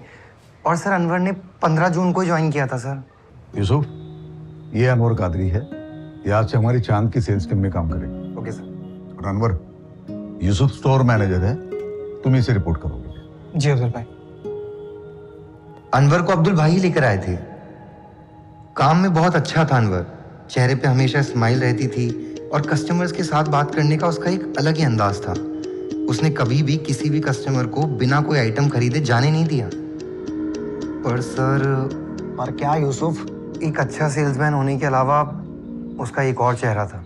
और सर, अनवर ने 15 जून को ज्वाइन किया था सर। यूसुफ, ये अनवर कादरी है, ये आज से हमारी चांद की सेल्स टीम में काम करेगी। Okay sir. और अनवर, यूसुफ स्टोर मैनेजर है, तुम इसे रिपोर्ट करोगे। जी अब्दुल भाई। अनवर को अब्दुल भाई लेकर आए थे। काम में बहुत अच्छा था अनवर, चेहरे पे हमेशा स्माइल रहती थी और कस्टमर्स के साथ बात करने का उसका एक अलग ही अंदाज था। उसने कभी भी किसी भी कस्टमर को बिना कोई आइटम खरीदे जाने नहीं दिया। पर सर, पर क्या यूसुफ, एक अच्छा सेल्समैन होने के अलावा उसका एक और चेहरा था।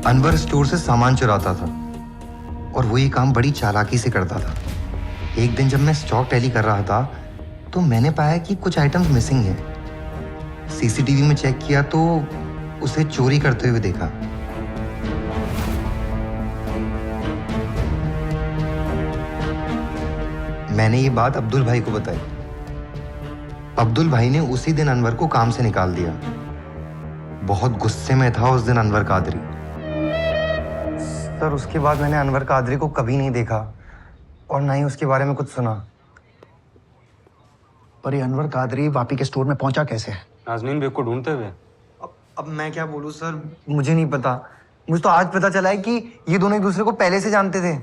अनवर स्टोर से सामान चुराता था और वो ये काम बड़ी चालाकी से करता था। एक दिन जब मैं स्टॉक टैली कर रहा था तो मैंने पाया कि कुछ आइटम्स मिसिंग हैं। सीसीटीवी में चेक किया तो उसे चोरी करते हुए देखा। मैंने ये बात अब्दुल भाई को बताई। अब्दुल भाई ने उसी दिन अनवर को काम से निकाल दिया। बहुत गुस्से में था उस दिन अनवर कादरी। सर उसके बाद मैंने अनवर कादरी को कभी नहीं देखा और ना ही उसके बारे में कुछ सुना। पर ये अनवर कादरी वापी के स्टोर में पहुंचा कैसे? नाजनीन बेग को ढूंढते हुए। अब मैं क्या बोलूं सर, मुझे नहीं पता। मुझे तो आज पता चला है कि ये दोनों एक दूसरे को पहले से जानते थे।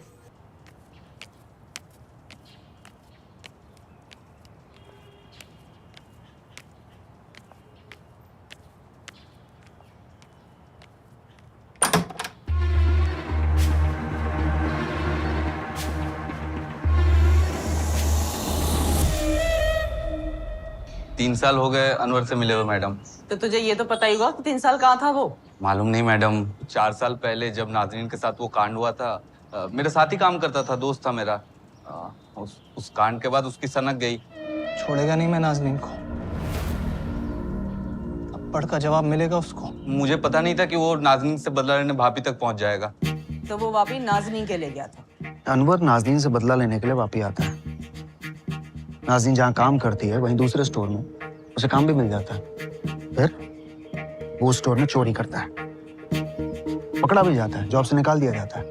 3 साल हो गए अनवर से मिले हुए मैडम। तो तुझे ये तो पता ही होगा कि 3 साल कहाँ था वो? मालूम नहीं मैडम, 4 साल पहले जब नाजरीन के साथ वो कांड हुआ था, मेरे साथ ही काम करता था, दोस्त था मेरा। उस कांड के बाद उसकी सनक गई। छोड़ेगा नहीं मैं नाजनीन को, थप्पड़ का जवाब मिलेगा उसको। मुझे पता नहीं था कि वो नाजनीन से बदला लेने भाभी तक पहुंच जाएगा। तो वो वापी नाजनीन के ले गया था। अनवर नाजनीन से बदला लेने के लिए वापी आता है। नाजनीन जहाँ काम करती है वहीं दूसरे स्टोर में उसे काम भी मिल जाता है। फिर वो स्टोर में चोरी करता है, पकड़ा भी जाता है, जॉब से निकाल दिया जाता है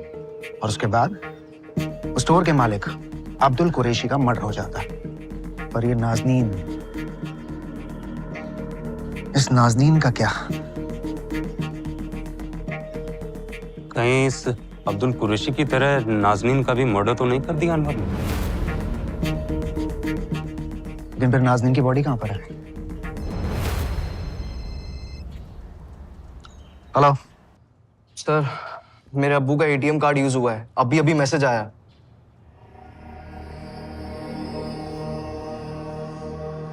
और उसके बाद स्टोर के मालिक अब्दुल कुरैशी का मर्डर हो जाता है। पर ये नाजनीन, इस नाजनीन का क्या? कहीं इस अब्दुल कुरैशी की तरह नाजनीन का भी मर्डर तो नहीं कर दिया अनवर ने? लेकिन फिर नाजनीन की बॉडी कहाँ पर है? हेलो सर, मेरे अब्बू का एटीएम कार्ड यूज हुआ है, अभी अभी मैसेज आया।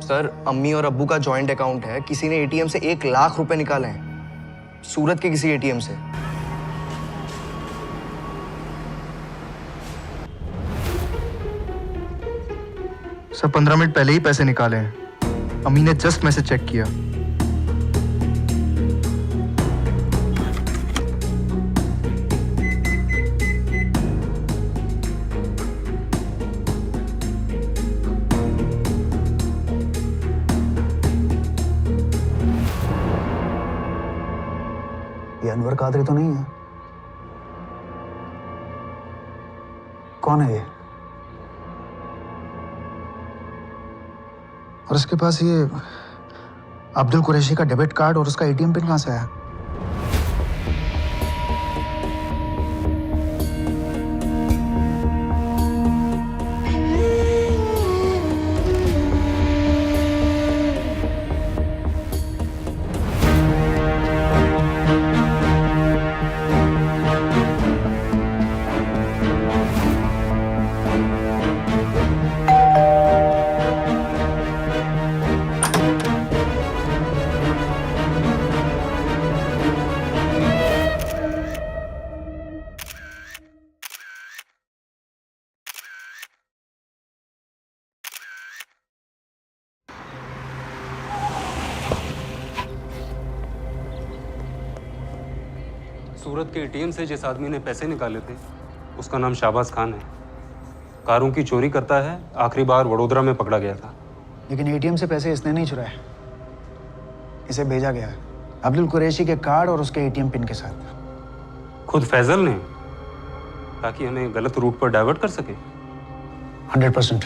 सर अम्मी और अब्बू का जॉइंट अकाउंट है, किसी ने एटीएम से 1 लाख रुपए निकाले हैं, सूरत के किसी एटीएम से। सर 15 मिनट पहले ही पैसे निकाले हैं, अम्मी ने जस्ट मैसेज चेक किया। ये अनवर कादरी तो नहीं है? कौन है ये? और उसके पास ये अब्दुल कुरैशी का डेबिट कार्ड और उसका एटीएम पिन कहाँ से आया? सूरत के एटीएम से जिस आदमी ने पैसे निकाले थे उसका नाम शाहबाज खान है। कारों की चोरी करता है, आखिरी बार वडोदरा में पकड़ा गया था। लेकिन एटीएम से पैसे इसने नहीं चुराए, इसे भेजा गया है अब्दुल कुरैशी के कार्ड और उसके एटीएम पिन के साथ। खुद फैजल ने, ताकि हमें गलत रूट पर डाइवर्ट कर सके। 100%।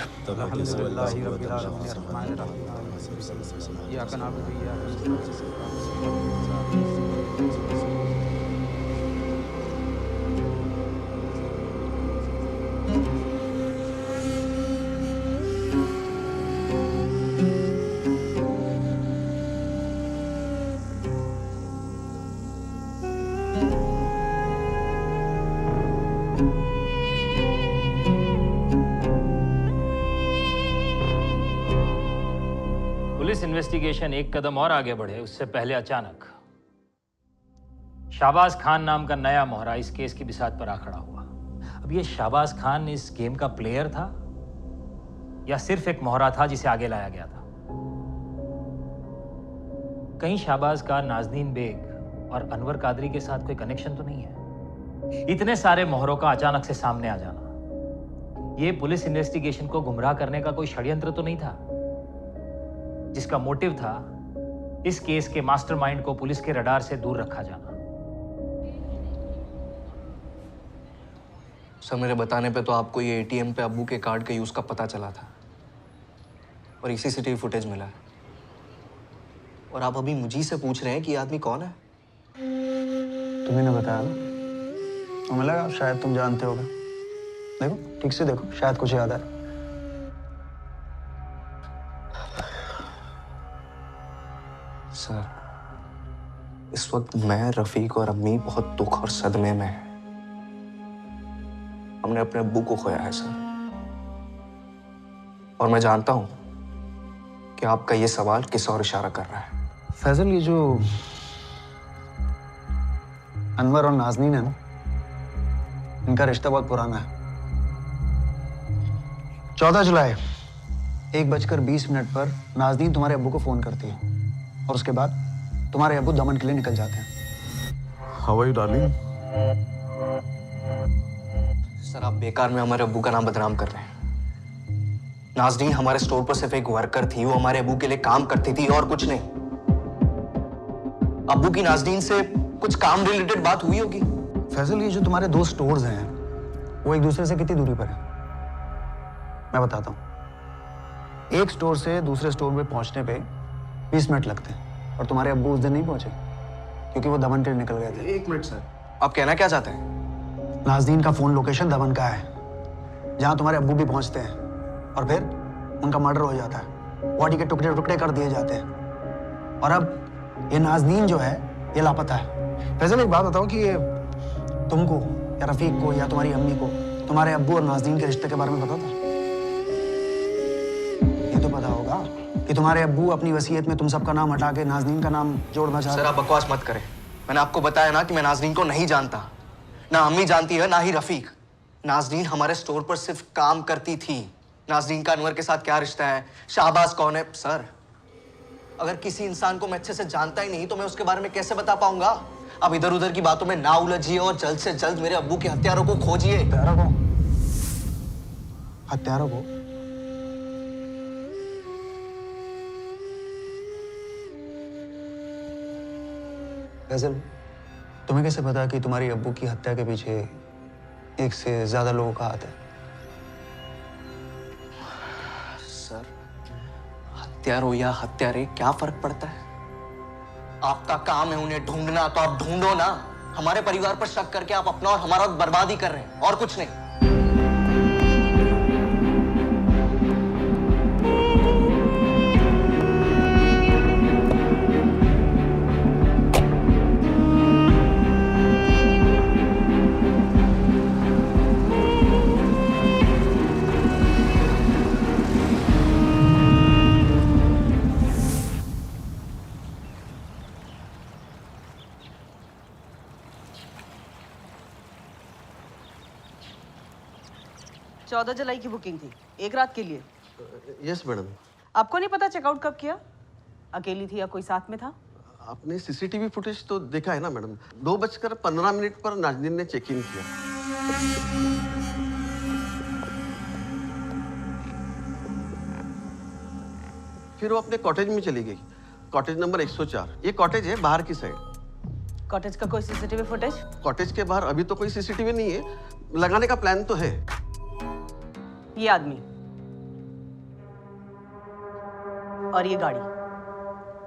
पुलिस इन्वेस्टिगेशन एक कदम और आगे बढ़े उससे पहले अचानक शाहबाज खान नाम का नया मोहरा इस केस की बिसात पर आ खड़ा हुआ। अब ये शाहबाज खान इस गेम का प्लेयर था या सिर्फ एक मोहरा था जिसे आगे लाया गया था? कहीं शाहबाज का नाजनीन बेग और अनवर कादरी के साथ कोई कनेक्शन तो नहीं है? इतने सारे मोहरों का अचानक से सामने आ जाना, ये पुलिस इन्वेस्टिगेशन को गुमराह करने का कोई षड्यंत्र तो नहीं था? जिसका मोटिव था इस केस के मास्टरमाइंड को पुलिस के रडार से दूर रखा जाना। सर मेरे बताने पे तो आपको ये एटीएम पे अब्बू के कार्ड के यूज का पता चला था और ये सीसीटीवी फुटेज मिला है, और आप अभी मुझी से पूछ रहे हैं कि ये आदमी कौन है? तुम्हें ना बताया ना, हमें लगा शायद तुम जानते होगे। देखो ठीक से देखो, शायद कुछ याद आए। सर इस वक्त मैं, रफीक और अम्मी बहुत दुख और सदमे में हैं। हमने अपने अब्बू को खोया है सर, और मैं जानता हूं कि आपका ये सवाल किस और इशारा कर रहा है। फैजल, ये जो अनवर और नाज़नीन है ना, इनका रिश्ता बहुत पुराना है। 14 जुलाई 1:20 पर नाज़नीन तुम्हारे अब्बू को फोन करती है और उसके बाद तुम्हारे अब्बू दमन के लिए निकल जाते हैं। How are you darling? Sir आप बेकार में हमारे अब्बू का नाम बदनाम कर रहे हैं। नाज़नीन हमारे स्टोर पर सिर्फ एक वर्कर थी, वो हमारे अब्बू के लिए काम करती थी और कुछ नहीं। अब्बू की नाज़नीन से कुछ काम रिलेटेड बात हुई होगी। फैजल, ये जो तुम्हारे 2 स्टोर्स हैं वो एक दूसरे से कितनी दूरी पर है? मैं बताता हूँ। एक स्टोर से दूसरे स्टोर में पहुंचने पे 20 मिनट लगते हैं, और तुम्हारे अब्बू उस दिन नहीं पहुंचे क्योंकि वो दमन के लिए निकल गए थे। 1 मिनट सर, आप कहना क्या चाहते हैं? नाज़नीन का फोन लोकेशन दमन का है, जहां तुम्हारे अब्बू भी पहुंचते हैं, और फिर उनका मर्डर हो जाता है, बॉडी के टुकड़े टुकड़े कर दिए जाते हैं, और अब ये नाज़नीन जो है ये लापता है। फैजल, एक बात बताओ कि ये तुमको या रफीक को या तुम्हारी अम्मी को तुम्हारे अब्बू और नाज़नीन के रिश्ते के बारे में पता था? ये तो पता होगा कि तुम्हारे अब्बू अपनी वसीयत में तुम सबका नाम हटा के नाज़नीन का नाम जोड़ना चाहते। सर आप बकवास मत करें। मैंने आपको बताया ना कि मैं नाज़नीन को नहीं जानता, ना अम्मी जानती है ना ही रफीक। नाज़नीन हमारे स्टोर पर सिर्फ काम करती थी। नाज़नीन का अनवर के साथ क्या रिश्ता है, शाहबाज कौन है? सर अगर किसी इंसान को मैं अच्छे से जानता ही नहीं तो मैं उसके बारे में कैसे बता पाऊंगा? अब इधर उधर की बातों में ना उलझिए और जल्द से जल्द मेरे अब्बू के हत्यारों को खोजिए। हत्यारों को? फैजल, तुम्हें कैसे पता कि तुम्हारी अब्बू की हत्या के पीछे एक से ज्यादा लोगों का हाथ है? सर हत्यारों या हत्यारे क्या फर्क पड़ता है? आपका काम है उन्हें ढूंढना, तो आप ढूंढो ना। हमारे परिवार पर शक करके आप अपना और हमारा वक्त बर्बादी कर रहे हैं, और कुछ नहीं। चौदह जुलाई की बुकिंग थी, एक रात के लिए। Yes madam. आपको नहीं पता चेकआउट कब किया? अकेली थी या कोई साथ में था? आपने सीसीटीवी फुटेज तो देखा है ना मैडम। 2:15 पर नाज़नीन ने चेक इन किया। फिर वो अपने कॉटेज में चली गई, कॉटेज नंबर 104। ये कॉटेज है बाहर की साइड। कॉटेज का कोई सीसीटीवी फुटेज? कॉटेज के बाहर अभी तो कोई सीसीटीवी नहीं है, लगाने का प्लान तो है। ये आदमी और ये गाड़ी,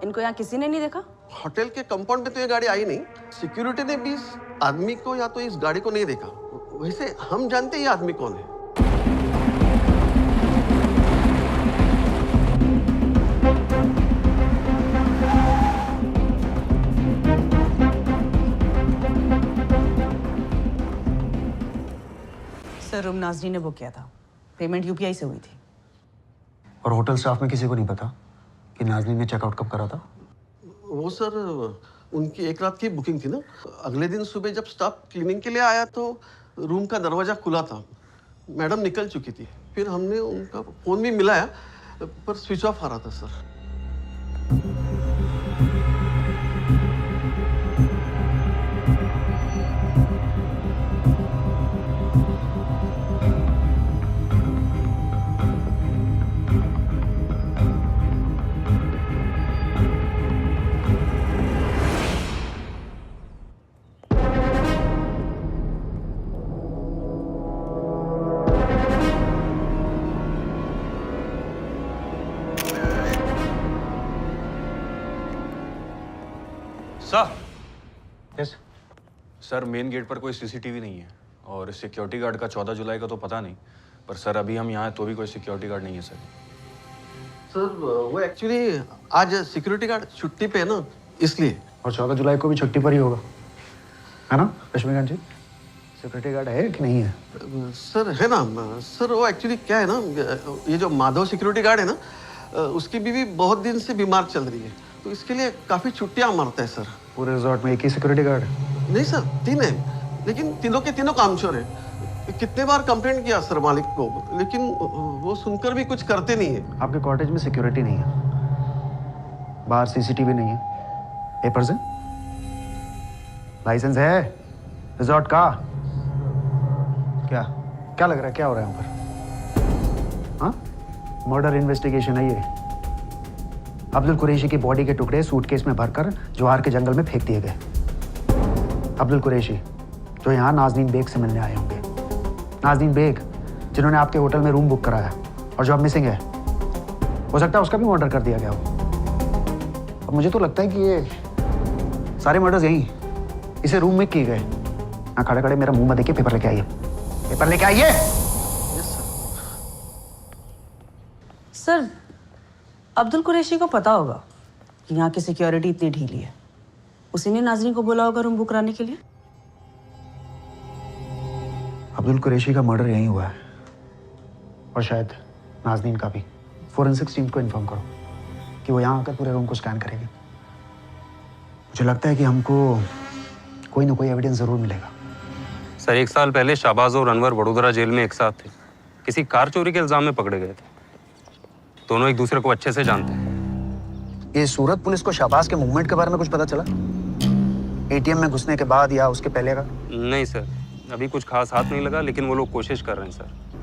इनको यहाँ किसी ने नहीं देखा? होटल के कंपाउंड में तो ये गाड़ी आई नहीं। सिक्योरिटी ने भी इस आदमी को या तो इस गाड़ी को नहीं देखा। वैसे हम जानते हैं ये आदमी कौन है। सर रूम नाज़नीन ने बुक किया था, पेमेंट यूपीआई से हुई थी। और होटल स्टाफ में किसी को नहीं पता कि नाज़नीन ने चेकआउट कब करा था? वो सर उनकी एक रात की बुकिंग थी ना। अगले दिन सुबह जब स्टाफ क्लीनिंग के लिए आया तो रूम का दरवाजा खुला था, मैडम निकल चुकी थी। फिर हमने उनका फोन भी मिलाया पर स्विच ऑफ आ रहा था sir. Sir yes sir, main gate पर कोई सीसीटीवी नहीं है और सिक्योरिटी गार्ड का 14 जुलाई का तो पता नहीं, पर सर अभी हम यहाँ हैं तो भी कोई सिक्योरिटी गार्ड नहीं है सर। सर वो एक्चुअली आज सिक्योरिटी गार्ड छुट्टी पे है ना, इसलिए। और 14 जुलाई को भी छुट्टी पर ही होगा, है ना लक्ष्मीकांत जी? सिक्योरिटी गार्ड है कि नहीं है? सर है ना सर, वो एक्चुअली क्या है ना, ये जो माधव सिक्योरिटी गार्ड है ना, उसकी बीवी बहुत दिन से बीमार चल रही है, तो इसके लिए काफ़ी छुट्टियाँ मारता है सर। पूरे रिजॉर्ट में एक ही सिक्योरिटी गार्ड है? नहीं सर, 3 है, लेकिन तीनों के तीनों कामचोर हैं। कितने बार कंप्लेंट किया सर मालिक को, लेकिन वो सुनकर भी कुछ करते नहीं है। आपके कॉटेज में सिक्योरिटी नहीं है, बाहर सीसीटीवी नहीं है, पेपर्स हैं, लाइसेंस है रिजॉर्ट का? क्या क्या लग रहा है, क्या हो रहा है यहाँ पर? हाँ, मर्डर इन्वेस्टिगेशन है ये। अब्दुल कुरैशी की बॉडी के टुकड़े सूटकेस में भरकर जवाहर के जंगल में फेंक दिए गए। अब्दुल कुरैशी जो यहाँ नाज़नीन बेग से मिलने आए होंगे, नाज़नीन बेग जिन्होंने आपके होटल में रूम बुक कराया और जो अब मिसिंग है, हो सकता है उसका भी मर्डर कर दिया गया हो। और मुझे तो लगता है कि ये सारे मर्डर्स यहीं इसे रूम में किए गए। ना खड़े खड़े मेरा मुंह में देखिए, पेपर लेके आइए, पेपर लेके आइए। सर अब्दुल कुरैशी को पता होगा कि यहाँ की सिक्योरिटी इतनी ढीली है, उसी ने नाज़रीन को बोला होगा रूम बुक कराने के लिए। अब्दुल कुरैशी का मर्डर यहीं हुआ है और शायद नाज़नीन का भी। फोरेंसिक्स टीम को इन्फॉर्म करो कि वो यहाँ आकर पूरे रूम को स्कैन करेगी। मुझे लगता है कि हमको कोई ना कोई एविडेंस जरूर मिलेगा। सर 1 साल पहले शाहबाज और अनवर वडोदरा जेल में एक साथ थे, किसी कार चोरी के इल्जाम में पकड़े गए थे। दोनों एक दूसरे को अच्छे से जानते हैं। ये सूरत पुलिस को शहबाज के मूवमेंट के बारे में कुछ पता चला? एटीएम में घुसने के बाद या उसके पहले का? नहीं सर, अभी कुछ खास हाथ नहीं लगा, लेकिन वो लोग कोशिश कर रहे हैं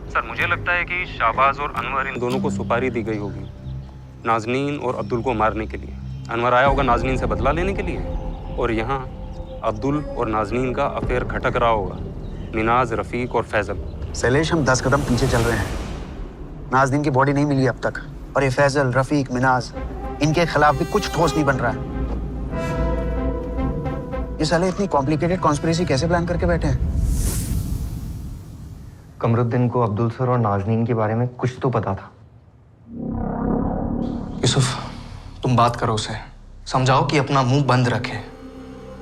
सर। मुझे लगता है कि शाहबाज और अनवर, इन दोनों को सुपारी दी गई होगी नाज़नीन और अब्दुल को मारने के लिए। अनवर आया होगा नाज़नीन से बदला लेने के लिए, और यहाँ अब्दुल और नाज़नीन का अफेयर खटक रहा होगा मिनाज, रफ़ीक और फैजल। शैलेश, हम 10 कदम पीछे चल रहे हैं। नाज़नीन की बॉडी नहीं मिली अब तक, और ये फैजल, रफ़ीक, मिनाज, इनके खिलाफ भी कुछ ठोस नहीं बन रहा है। ये साले इतनी कॉम्प्लिकेटेड कॉन्स्पिरेसी कैसे प्लान करके बैठे हैं? कमरुद्दीन को अब्दुल सर और नाज़नीन के बारे में कुछ तो पता था। यूसुफ, तुम बात करो उसे, समझाओ कि अपना मुंह बंद रखे।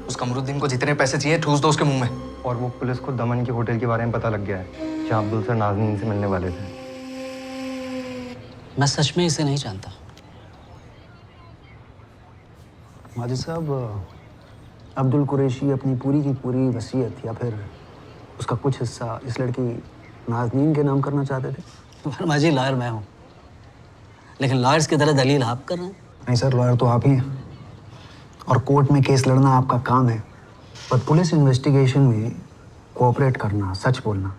उस कमरुद्दीन को जितने पैसे चाहिए ठूस दो उसके मुंह में। और वो पुलिस को दमन के होटल के बारे में पता लग गया है जहाँ अब्दुल सर नाज़नीन से मिलने वाले थे। मैं सच में इसे नहीं जानता। माजिद साहब, अब्दुल कुरैशी अपनी पूरी की पूरी वसीयत या फिर उसका कुछ हिस्सा इस लड़की नाज़नीन के नाम करना चाहते थे? वर्मा जी, लॉयर मैं हूँ, लेकिन लॉयर्स की तरह दलील आप कर रहे हैं। नहीं सर, लॉयर तो आप ही हैं और कोर्ट में केस लड़ना आपका काम है, पर पुलिस इन्वेस्टिगेशन में कोऑपरेट करना, सच बोलना,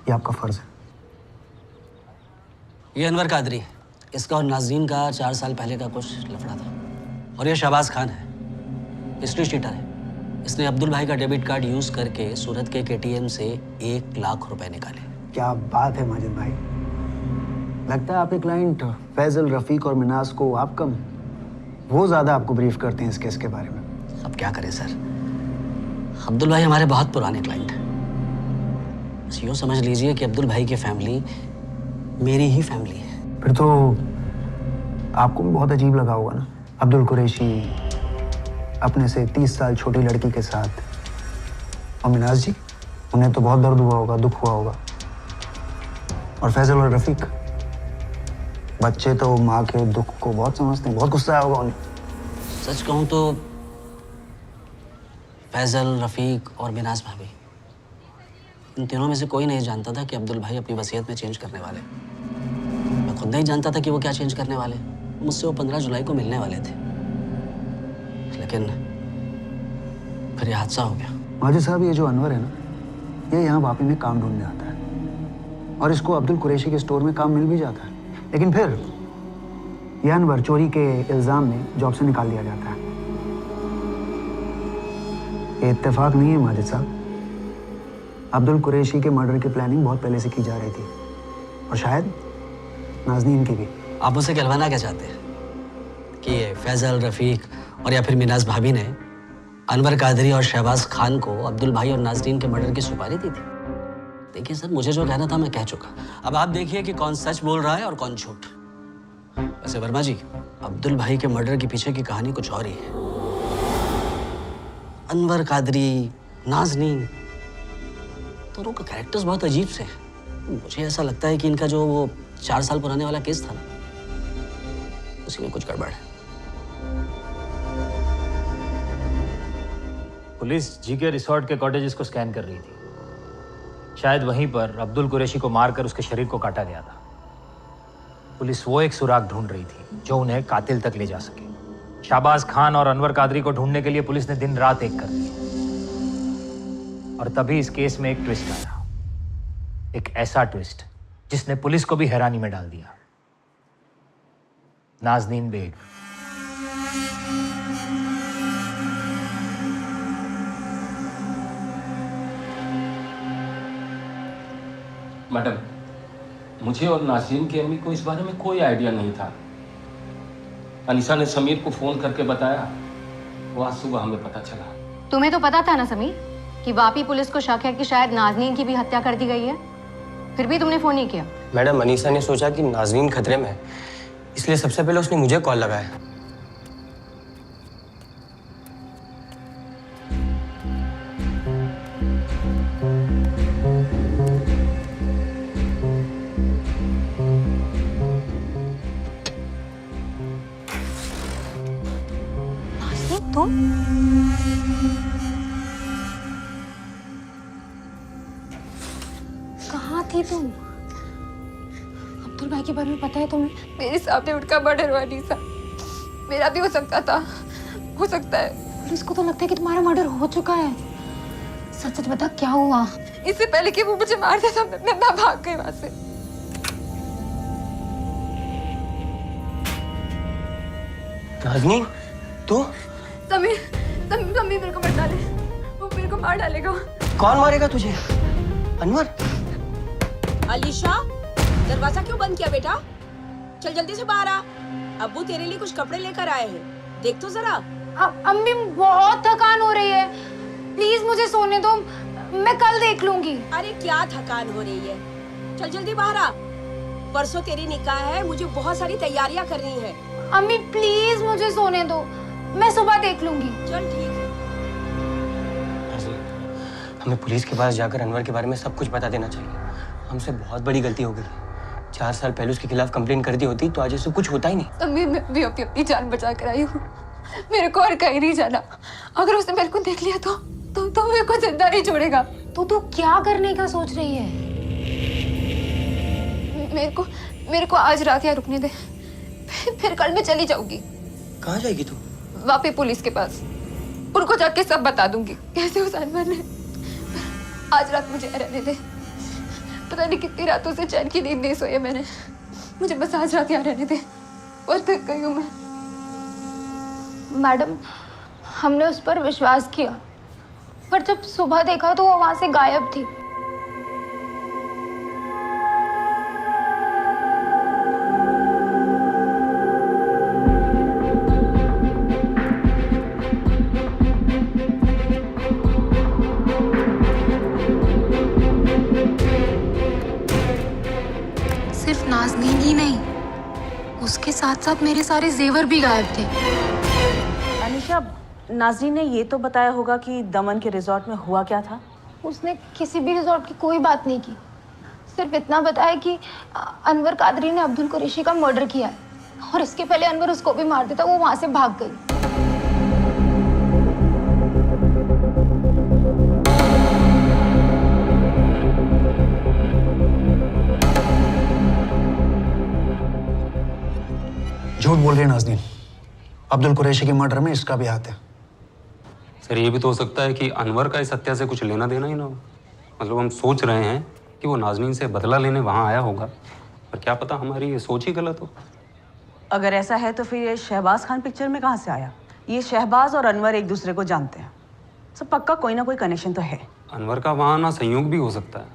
ये आपका फर्ज है। ये अनवर कादरी है, इसका और नाज़रीन का 4 साल पहले का कुछ लफड़ा था। और ये शहबाज खान है, हिस्ट्री शीटर है। इसने अब्दुल भाई का डेबिट कार्ड यूज़ करके सूरत के एटीएम से 1 लाख रुपए निकाले। क्या बात है माजिद भाई, लगता है आपके क्लाइंट फैजल, रफ़ीक और मिनाज को आप कम, वो ज़्यादा आपको ब्रीफ करते हैं इस केस के बारे में। अब क्या करें सर, अब्दुल भाई हमारे बहुत पुराने क्लाइंट हैं। बस यूँ समझ लीजिए कि अब्दुल भाई की फैमिली मेरी ही फैमिली है। फिर तो आपको भी बहुत अजीब लगा होगा ना, अब्दुल कुरैशी अपने से 30 साल छोटी लड़की के साथ, और मिनाज जी, उन्हें तो बहुत दर्द हुआ होगा, दुख हुआ होगा। और फैजल और रफ़ीक, बच्चे तो माँ के दुख को बहुत समझते हैं, बहुत गुस्सा आया होगा उन्हें। सच कहूँ तो फैजल, रफ़ीक और मिनाज भाभी, इन तीनों में से कोई नहीं जानता था कि अब्दुल भाई अपनी वसीयत में चेंज करने वाले। मैं खुद नहीं जानता था कि वो क्या चेंज करने वाले। मुझसे वो 15 जुलाई को मिलने वाले थे, लेकिन फिर ये हादसा हो गया। माजिद साहब, ये जो अनवर है ना, ये यहाँ वापी में काम ढूंढने आता है और इसको अब्दुल कुरैशी के स्टोर में काम मिल भी जाता है, लेकिन फिर यह अनवर चोरी के इल्ज़ाम में जॉब से निकाल दिया जाता है। ये इत्तेफाक नहीं है माजिद साहब, अब्दुल कुरैशी के मर्डर की प्लानिंग बहुत पहले से की जा रही थी, और शायद नाज़नीन की भी। आप मुझसे कहलवाना क्या चाहते हैं कि ये फैजल, रफ़ीक और या फिर मिनाज भाभी ने अनवर कादरी और शहबाज खान को अब्दुल भाई और नाजरीन के मर्डर की सुपारी दी थी। देखिए सर, मुझे जो कहना था मैं कह चुका। अब आप देखिए कि कौन सच बोल रहा है और कौन झूठ। वैसे वर्मा जी, अब्दुल भाई के मर्डर के पीछे की कहानी कुछ और ही है। अनवर कादरी, नाजनीन, दोनों का कैरेक्टर्स बहुत अजीब से हैं। मुझे ऐसा लगता है कि इनका जो वो 4 साल पुराने वाला केस था ना, उसी में कुछ गड़बड़ है। पुलिस जी के रिसोर्ट के कॉटेजेस को स्कैन कर रही थी। शायद वहीं पर अब्दुल कुरैशी को मारकर उसके शरीर को काटा गया था। पुलिस वो एक सुराग ढूंढ रही थी जो उन्हें कातिल तक ले जा सके। शाहबाज खान और अनवर कादरी को ढूंढने के लिए पुलिस ने दिन रात एक कर दी। और तभी इस केस में एक ट्विस्ट आया, एक ऐसा ट्विस्ट जिसने पुलिस को भी हैरानी में डाल दिया। नाजनीन बेग। मैडम, मुझे और नाज़रीन की अम्मी को इस बारे में कोई आइडिया नहीं था। अनीसा ने समीर को फोन करके बताया, वो आज सुबह हमें पता चला। तुम्हें तो पता था ना समीर कि वापी पुलिस को शक है कि शायद नाजनीन की भी हत्या कर दी गई है, फिर भी तुमने फोन नहीं किया। मैडम, अनीसा ने सोचा कि नाजनीन खतरे में है, इसलिए सबसे पहले उसने मुझे कॉल लगाया। तुम कहाँ थी तुम? अब्दुल भाई के बारे में पता है तुम्हें? मेरे सामने उनका मर्डर हुआ अनीसा। मेरा भी हो सकता था, हो सकता है। पुलिस को तो लगता है कि तुम्हारा मर्डर हो चुका है। सच सच बता, क्या हुआ? इससे पहले कि वो मुझे मार दे तो मैं भाग गई वहां से। नाज़नीन, तू? समीर मेरे को मत डाले, वो मेरे को मार डालेगा। कौन मारेगा तुझे? अनवर? अलीशा, दरवाजा क्यों बंद किया बेटा? चल जल्दी से बाहर आ। अब्बू तेरे लिए कुछ कपड़े लेकर आए हैं, देख तो जरा। अम्मी, बहुत थकान हो रही है, प्लीज मुझे सोने दो, मैं कल देख लूंगी। अरे क्या थकान हो रही है, चल जल्दी बाहर आ। परसों तेरी निकाह है, मुझे बहुत सारी तैयारियां करनी है। अम्मी प्लीज मुझे सोने दो, मैं सुबह देख लूंगी। चल ठीक है। हमें पुलिस के पास जाकर अनवर के बारे में सब कुछ बता देना चाहिए। हमसे बहुत बड़ी गलती हो गई। 4 साल पहले उसके खिलाफ कंप्लेन कर दी होती तो आज ऐसे कुछ होता ही नहीं। समीर, मैं भी अपनी जान बचा कर आई हूँ, मेरे को और कहीं नहीं जाना। अगर उसने मेरे को देख लिया तो मेरे को जिंदा नहीं छोड़ेगा। तो तू क्या करने का सोच रही है? मेरे को आज रात यहाँ रुकने दे, फिर कल मैं चली जाऊंगी। कहाँ जाएगी तू? वापी पुलिस के पास, उनको जाके सब बता दूंगी कैसे उस अनवर ने। आज रात मुझे रहने दे, पता नहीं कितनी रातों से चैन की नींद नहीं सोई है मैंने। मुझे बस आज रात यहाँ रहने दे, और थक गई हूँ मैं। मैडम, हमने उस पर विश्वास किया, पर जब सुबह देखा तो वो वहां से गायब थी। सिर्फ नाज़नीन ही नहीं, उसके साथ साथ मेरे सारे जेवर भी गायब थे। अनीशा, नाज़रीन ने ये तो बताया होगा कि दमन के रिजॉर्ट में हुआ क्या था? उसने किसी भी रिजॉर्ट की कोई बात नहीं की, सिर्फ इतना बताया कि अनवर कादरी ने अब्दुल कुरैशी का मर्डर किया है, और इसके पहले अनवर उसको भी मार देता, वो वहां से भाग गई। झूठ बोल रही है नाज़नीन, अब्दुल कुरैशी के मर्डर में इसका भी हाथ है। सर, ये भी तो हो सकता है कि अनवर का इस हत्या से कुछ लेना देना ही ना हो। मतलब हम सोच रहे हैं कि वो नाज़नीन से बदला लेने वहाँ आया होगा, पर क्या पता हमारी ये सोच ही गलत हो। अगर ऐसा है तो फिर ये शहबाज खान पिक्चर में कहाँ से आया? ये शहबाज और अनवर एक दूसरे को जानते हैं, सब पक्का कोई ना कोई कनेक्शन तो है। अनवर का वहाँ ना संयोग भी हो सकता है,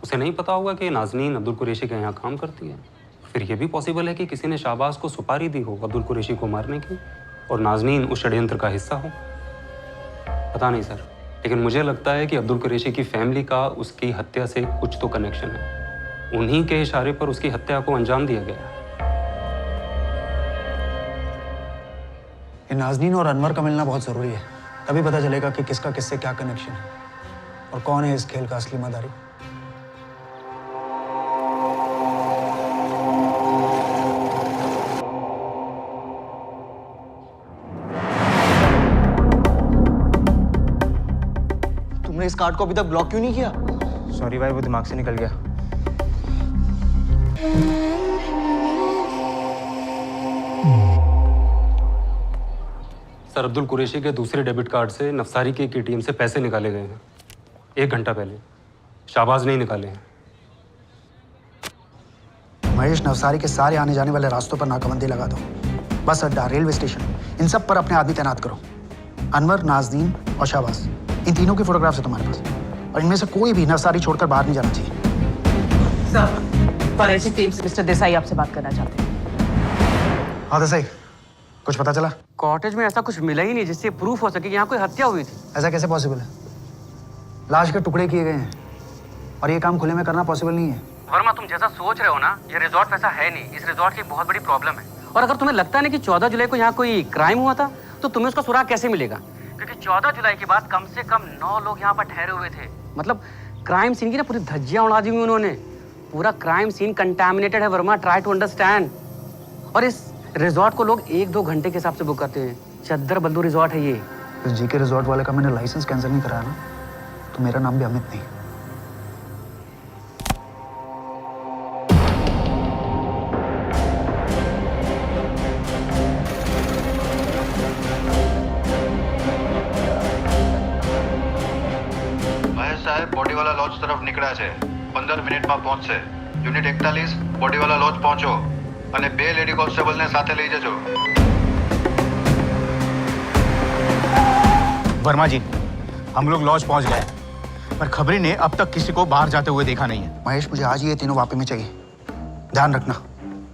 उसे नहीं पता होगा कि नाज़नीन अब्दुल कुरैशी के यहाँ काम करती है। फिर ये भी पॉसिबल है कि किसी ने शाहबाज को सुपारी दी हो अब्दुल कुरैशी को मारने की, और नाज़नीन उस षड्यंत्र का हिस्सा हो। पता नहीं सर, लेकिन मुझे लगता है कि अब्दुल कुरैशी की फैमिली का उसकी हत्या से कुछ तो कनेक्शन है। उन्हीं के इशारे पर उसकी हत्या को अंजाम दिया गया। ये नाज़नीन और अनवर का मिलना बहुत ज़रूरी है, तभी पता चलेगा कि किसका किससे क्या कनेक्शन है और कौन है इस खेल का असली मदारी। तुमने इस कार्ड को अभी तक ब्लॉक क्यों नहीं किया? सॉरी भाई, वो दिमाग से निकल गया। सर, अब्दुल कुरैशी के दूसरे डेबिट कार्ड से नफसारी के एक ATM से पैसे निकाले गए हैं 1 घंटा पहले। शाहबाज नहीं निकाले हैं। महेश, नवसारी के सारे आने जाने वाले रास्तों पर नाकाबंदी लगा दो। बस अड्डा, रेलवे स्टेशन, इन सब पर अपने आदमी तैनात करो। अनवर, नाज़नीन और शाहबाज, इन तीनों की फोटोग्राफ्स है तुम्हारे पास, और इनमें से कोई भी नवसारी छोड़कर बाहर नहीं जाना चाहिए। सर, फॉरेंसिक टीम से मिस्टर देसाई आपसे बात करना चाहते हैं। हाँ देसाई, कुछ पता चला? कॉटेज में ऐसा कुछ मिला ही नहीं जिससे प्रूफ हो सके कि यहाँ कोई हत्या हुई थी। ऐसा कैसे पॉसिबल है? लाश के टुकड़े किए गए हैं और ये काम खुले में करना पॉसिबल नहीं है। वर्मा, तुम जैसा सोच रहे हो ना, ये रिजॉर्ट वैसा है नहीं। इस रिजॉर्ट की बहुत बड़ी प्रॉब्लम है। और अगर तुम्हें लगता है ना कि 14 जुलाई को यहाँ कोई क्राइम हुआ था, तो तुम्हें उसका सुराग कैसे मिलेगा? क्योंकि 14 जुलाई के बाद कम से कम 9 लोग यहाँ पर ठहरे हुए थे। मतलब क्राइम सीन की ना पूरी धज्जियां उड़ा दी हुई उन्होंने। पूरा क्राइम सीन कंटामिनेटेड है वर्मा, ट्राई टू अंडरस्टैंड। और इस रिजॉर्ट को लोग 1-2 घंटे के हिसाब से बुक करते हैं। चद्दर बल्लू रिजॉर्ट है ये। इस जीके रिजॉर्ट वाले का मैंने लाइसेंस कैंसिल नहीं कराया ना, तो मेरा नाम भी अमित नहीं। મહેશ સાહેબ બોડીવાલા લોજ તરફ નીકળ્યા છે। 15 મિનિટમાં પહોંચશે। યુનિટ 41 બોડીવાલા લોજ પહોંચો અને 2 લેડી કોન્સ્ટેબલને સાથે લઈ જજો। वर्मा जी, हम लोग लॉज पहुंच गए, पर खबरी ने अब तक किसी को बाहर जाते हुए देखा नहीं है। महेश, मुझे आज ही ये तीनों वापस में चाहिए। ध्यान रखना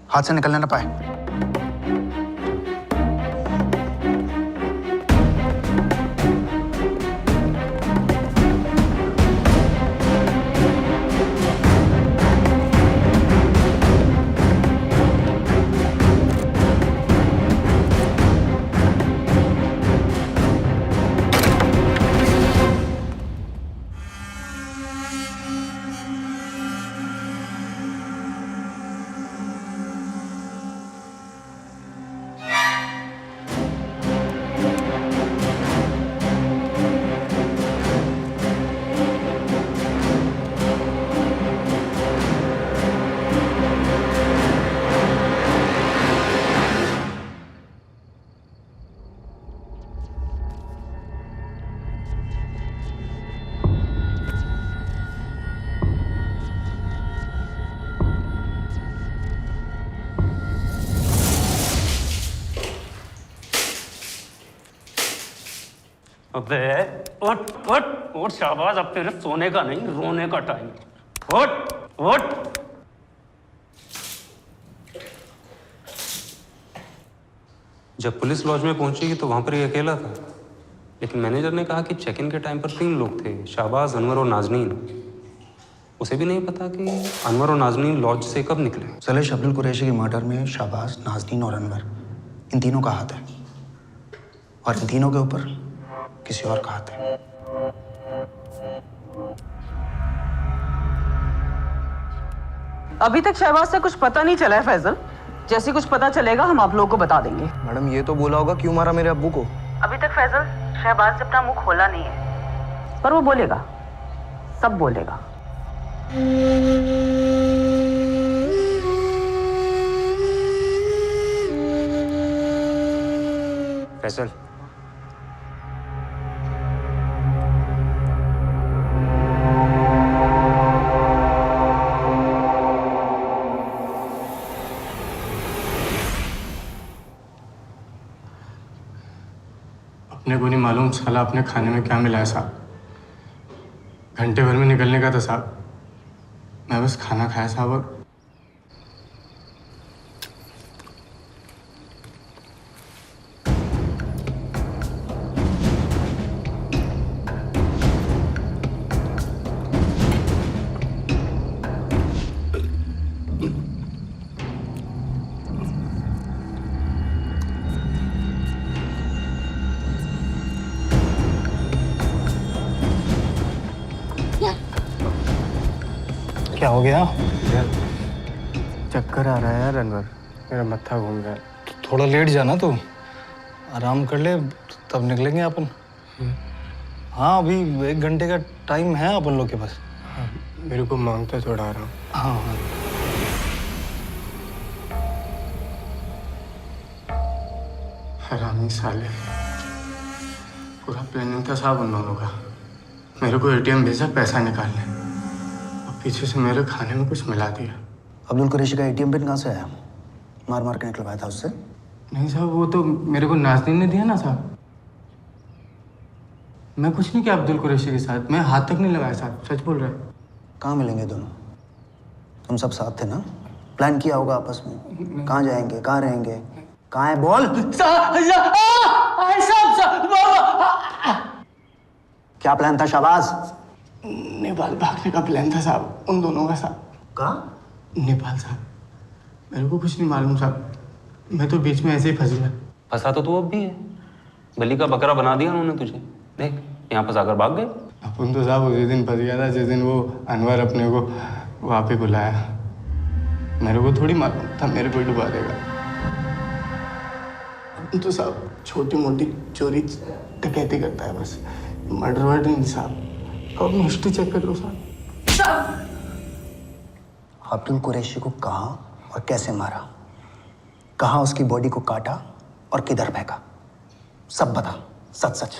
हाथ से निकलने ना पाए। अबे उठ उठ उठ शाहबाज, अब तेरे सोने का नहीं रोने का टाइम। उठ उठ। जब पुलिस लॉज में पहुंची तो वहां पर ये अकेला था, लेकिन मैनेजर ने कहा कि चेक इन के टाइम पर 3 लोग थे, शाहबाज, अनवर और नाज़नीन। उसे भी नहीं पता कि अनवर और नाज़नीन लॉज से कब निकले। सलेश, अब्दुल कुरैशी की मर्डर में शाहबाज, नाज़नीन और अनवर, इन तीनों का हाथ है, और इन तीनों के ऊपर किसी और का हाथ है। अभी तक शहबाज से कुछ पता नहीं चला है फैजल। जैसे कुछ पता चलेगा हम आप लोगों को बता देंगे। मैडम, ये तो बोला होगा क्यों मारा मेरे अब्बू को। अभी तक फैजल शहबाज से अपना मुंह खोला नहीं है, पर वो बोलेगा, सब बोलेगा। फैसल, अपने को नहीं मालूम साला अपने खाने में क्या मिला है साहब। घंटे भर में निकलने का था साहब, मैं बस खाना खाया साहब। और क्या हो गया? चक्कर आ रहा है यार अनवर, मेरा मत्था घूम गया। थोड़ा लेट जाना तू, आराम कर ले, तब निकलेंगे अपन। हाँ अभी 1 घंटे का टाइम है अपन लोग के पास। हाँ, मेरे को मांगता थोड़ा आराम। हाँ हाँ हरामी साले, पूरा प्लानिंग था साहब उन दोनों का। मेरे को एटीएम भेजा पैसा निकालने, और पीछे से मेरे खाने में कुछ मिला दिया। अब्दुल कुरैशी का एटीएम पिन कहाँ से आया? मार मार के निकलवाया था उससे? नहीं साहब, वो तो मेरे को नाज़नीन ने दिया ना साहब। मैं कुछ नहीं किया अब्दुल कुरैशी के साथ, मैं हाथ तक नहीं लगाया साहब, सच बोल रहा है। कहाँ मिलेंगे दोनों? तुम सब साथ थे ना? प्लान किया होगा आपस में। कहाँ जाएंगे, कहाँ रहेंगे, कहाँ है बोल? क्या प्लान था शाबाज? नेपाल भागने का प्लान था साहब, उन दोनों का साहब। कहाँ? नेपाल साहब, मेरे को कुछ नहीं मालूम साहब, मैं तो बीच में ऐसे ही फंस गया। फंसा तो तू अब भी है, बलि का बकरा बना दिया उन्होंने तुझे। देख यहाँ फंसा कर भाग गए। अपन तो साहब उसी दिन फंस गया था जिस दिन वो अनवर अपने को वहाँ पे बुलाया। मेरे को थोड़ी मालूम था मेरे को डुबा देगा। अपन तो साहब छोटी मोटी चोरी डकैती करता है बस, मर्डर वर्डर नहीं साहब। अब हिस्ट्री चेक कर लो साहब। अब्दुल कुरैशी को कहाँ और कैसे मारा, कहाँ उसकी बॉडी को काटा और किधर फेंका, सब बता, सच सच,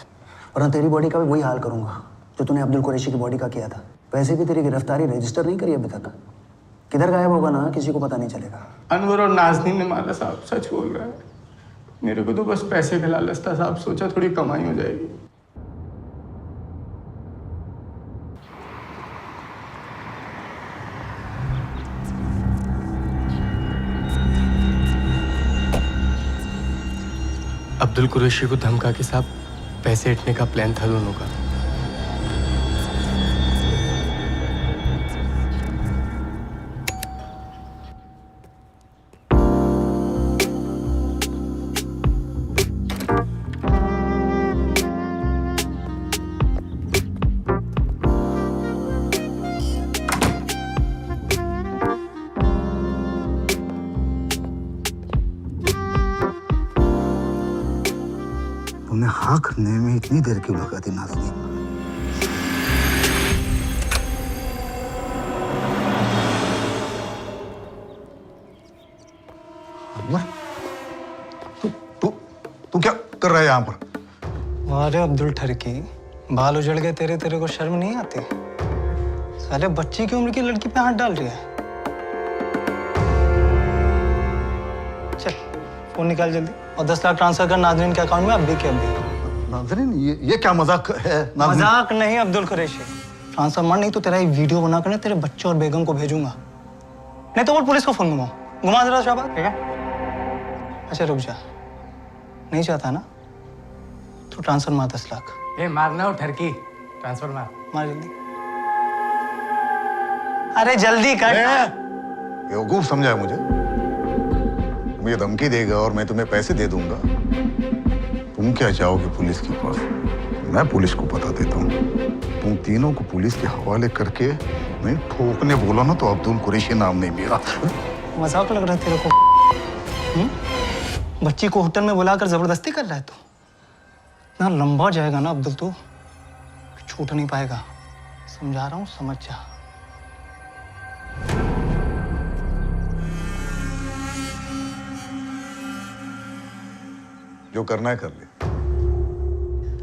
वरना तेरी बॉडी का भी वही हाल करूंगा जो तूने अब्दुल कुरैशी की बॉडी का किया था। वैसे भी तेरी गिरफ्तारी रजिस्टर नहीं करी अभी तक। किधर गायब होगा ना, किसी को पता नहीं चलेगा। अनवर और नाज़नीन ने मारा साहब, सच बोल रहा है। मेरे को तो बस पैसे का लालच था साहब, सोचा थोड़ी कमाई हो जाएगी। अब्दुल कुरैशी को धमका के साहब पैसे हटने का प्लान था दोनों का। तुमने हाँ करने में इतनी देर क्यों लगा दी नाज़नीन? तू क्या कर रहा है यहाँ पर? अरे अब्दुल ठरकी, बाल उजड़ गए तेरे, तेरे को शर्म नहीं आती? साले बच्ची की उम्र की लड़की पे हाथ डाल रही है। चल फोन निकाल जल्दी और 10 लाख ट्रांसफर कर नाज़नीन के अकाउंट में अभी के अभी। नाज़रीन ये क्या मजाक है? मजाक नहीं अब्दुल कुरैशी, ट्रांसफर मार, नहीं तो तेरा एक वीडियो बना कर तेरे बच्चे और बेगम को भेजूंगा। नहीं तो वो पुलिस को फोन घुमा जरा शाबाश, ठीक है? अच्छा रुक जा, नहीं चाहता ना तो ट्रांसफर मार 10 लाख। ए मारना हो ठरकी, ट्रांसफर मार जल्दी। अरे जल्दी कर। बेवकूफ समझा है मुझे? तुम ये धमकी देगा और मैं तुम्हें पैसे दे दूंगा। तुम क्या चाहोगे पुलिस के पास? मैं पुलिस को बता देता हूँ। तुम तीनों को पुलिस के हवाले करके मैं ठोकने बोला ना तो अब्दुल कुरैशी नाम नहीं मेरा। मजाक लग रहा है तेरे को? बच्ची को होटल में बुलाकर जबरदस्ती कर रहा है तू? इतना लंबा जाएगा ना अब्दुल, तू छूट नहीं पाएगा। समझा रहा हूँ, समझ जा। जो करना है कर ले,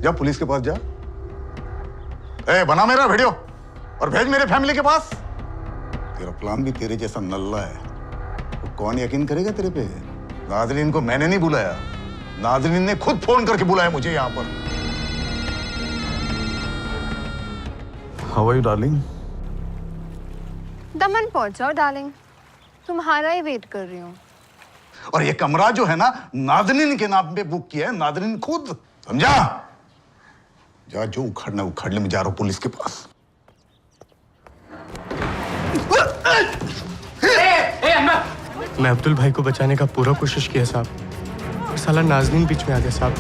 जा पुलिस के पास जा। बना मेरा वीडियो और भेज मेरे फैमिली के पास। तेरा प्लान भी तेरे जैसा नल्ला है, तो कौन यकीन करेगा तेरे पे? नाज़रीन को मैंने नहीं बुलाया, नाज़रीन ने खुद फोन करके बुलाया मुझे यहाँ पर। How are you darling? Daman पहुंच जाओ डार्लिंग, तुम्हारा ही वेट कर रही हूँ। और ये कमरा जो है ना नाज़रीन के नाम पे बुक किया है, नाज़रीन खुद, समझा? जा, जो उखड़ना उखड़ ले, मैं जा रहा हूँ पुलिस के पास। मैं अब्दुल भाई को बचाने का पूरा कोशिश किया साहब, और साला नाज़नीन बीच में आ गया साहब।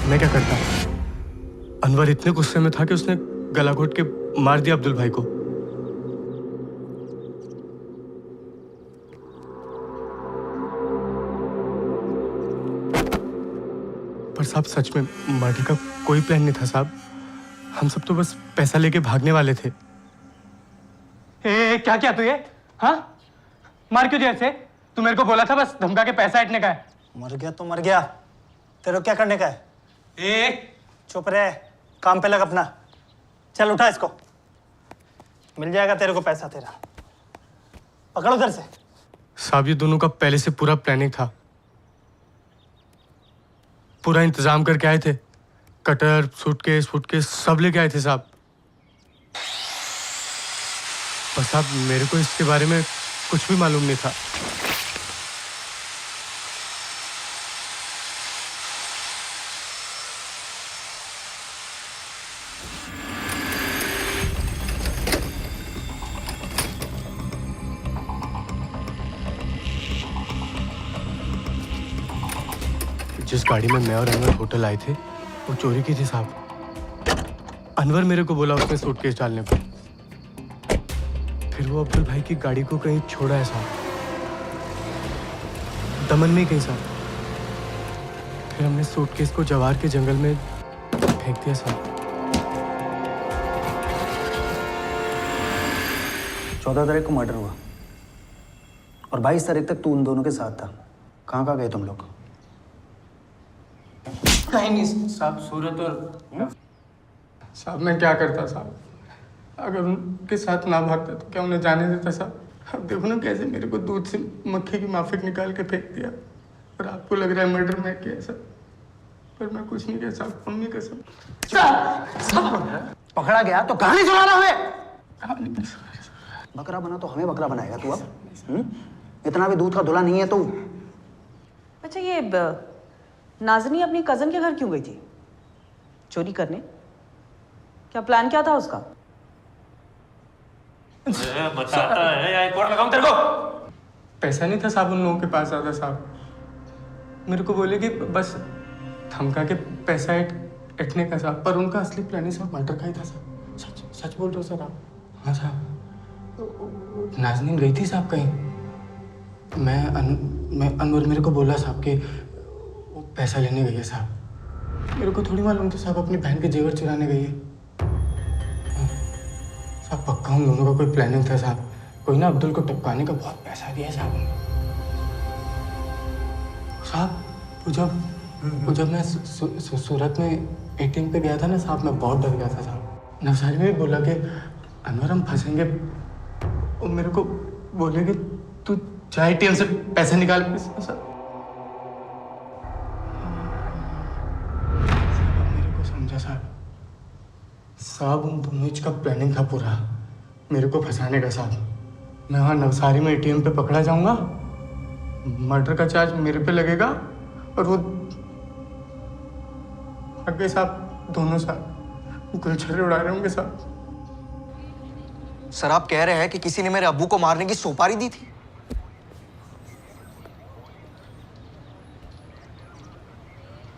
मैं क्या करता? अनवर इतने गुस्से में था कि उसने गला घोट के मार दिया अब्दुल भाई को। साहब सच में मर्डर का कोई प्लान नहीं था साहब। हम सब तो बस पैसा लेके भागने वाले थे। ए, क्या किया तू ये? हाँ, मार क्यों दिया इसे? तू मेरे को बोला था बस धमका के पैसा ऐंठने का है। मर गया तो मर गया, तेरे को क्या करने का है? चुप रहे, काम पे लग अपना। चल उठा इसको, मिल जाएगा तेरे को पैसा तेरा। पकड़ उधर से। साहब ये दोनों का पहले से पूरा प्लानिंग था, पूरा इंतजाम करके आए थे। कटर, सूटकेस फुटकेस सब लेके आए थे साहब। और साहब मेरे को इसके बारे में कुछ भी मालूम नहीं था। जिस गाड़ी में मैं और अनवर होटल आए थे वो चोरी की थी साहब। अनवर मेरे को बोला उसने सूटकेस डालने को, फिर वो अब्दुल भाई की गाड़ी को कहीं छोड़ा है साहब, दमन में कहीं साहब। फिर हमने सूटकेस को जवार के जंगल में फेंक दिया साहब। 14 तारीख को मर्डर हुआ और 22 तारीख तक तू उन दोनों के साथ था। कहाँ गए तुम लोग? कहीं नहीं साहब, सूरत और साहब मैं क्या करता साहब, अगर उनके साथ ना भागता तो क्या उन्हें जाने देता साहब? अब देखो ना कैसे मेरे को दूध से मक्खी की माफिक निकाल के फेंक दिया और आपको लग रहा है मर्डर मैं किया सर, पर मैं कुछ नहीं किया साहब, मम्मी कसम। पकड़ा गया तो कहानी सुनाना हमें। बकरा बना तो हमें बकरा बनाएगा तू अब? इतना भी दूध का धुला नहीं है तू। अच्छा ये नाज़नी अपनी कजन के घर क्यों गई थी? चोरी करने? क्या प्लान क्या था उसका? बताता है या एक और लगाऊं तेरे को? पैसा नहीं था साहब उन लोगों के पास ज़्यादा साहब। मेरे को बोले कि बस धमका के पैसा ऐंठने का साहब, पर उनका असली प्लान ही साहब मर्डर का ही था साहब। सच सच बोल रहे हो सर आप? हाँ साहब, नाज़नीन गई थी साहब कहीं। मैं अनवर मेरे को बोला साहब कि वो पैसा लेने गई है साहब। मेरे को थोड़ी मालूम था साहब अपनी बहन के जेवर चुराने गई है साहब। पक्का उन दोनों का कोई प्लानिंग था साहब। कोई ना अब्दुल को टपकाने का बहुत पैसा दिया साहब साहब। वो जब मैं सूरत में एटीएम पे गया था ना साहब, मैं बहुत डर गया था साहब। नवसारी में भी बोला कि अनवर हम फंसेंगे, और मेरे को बोले कि तू चाहे एटीएम से पैसे निकाल साहब। मेरे को समझा साहब उन दोनों का प्लानिंग था पूरा मेरे को फंसाने का साहब। मैं वहाँ नवसारी में एटीएम पे पकड़ा जाऊंगा, मर्डर का चार्ज मेरे पे लगेगा और वो आगे साहब दोनों साहब गुलछर्रे उड़ा रहे होंगे साहब। सर आप कह रहे हैं कि किसी ने मेरे अब्बू को मारने की सुपारी दी थी?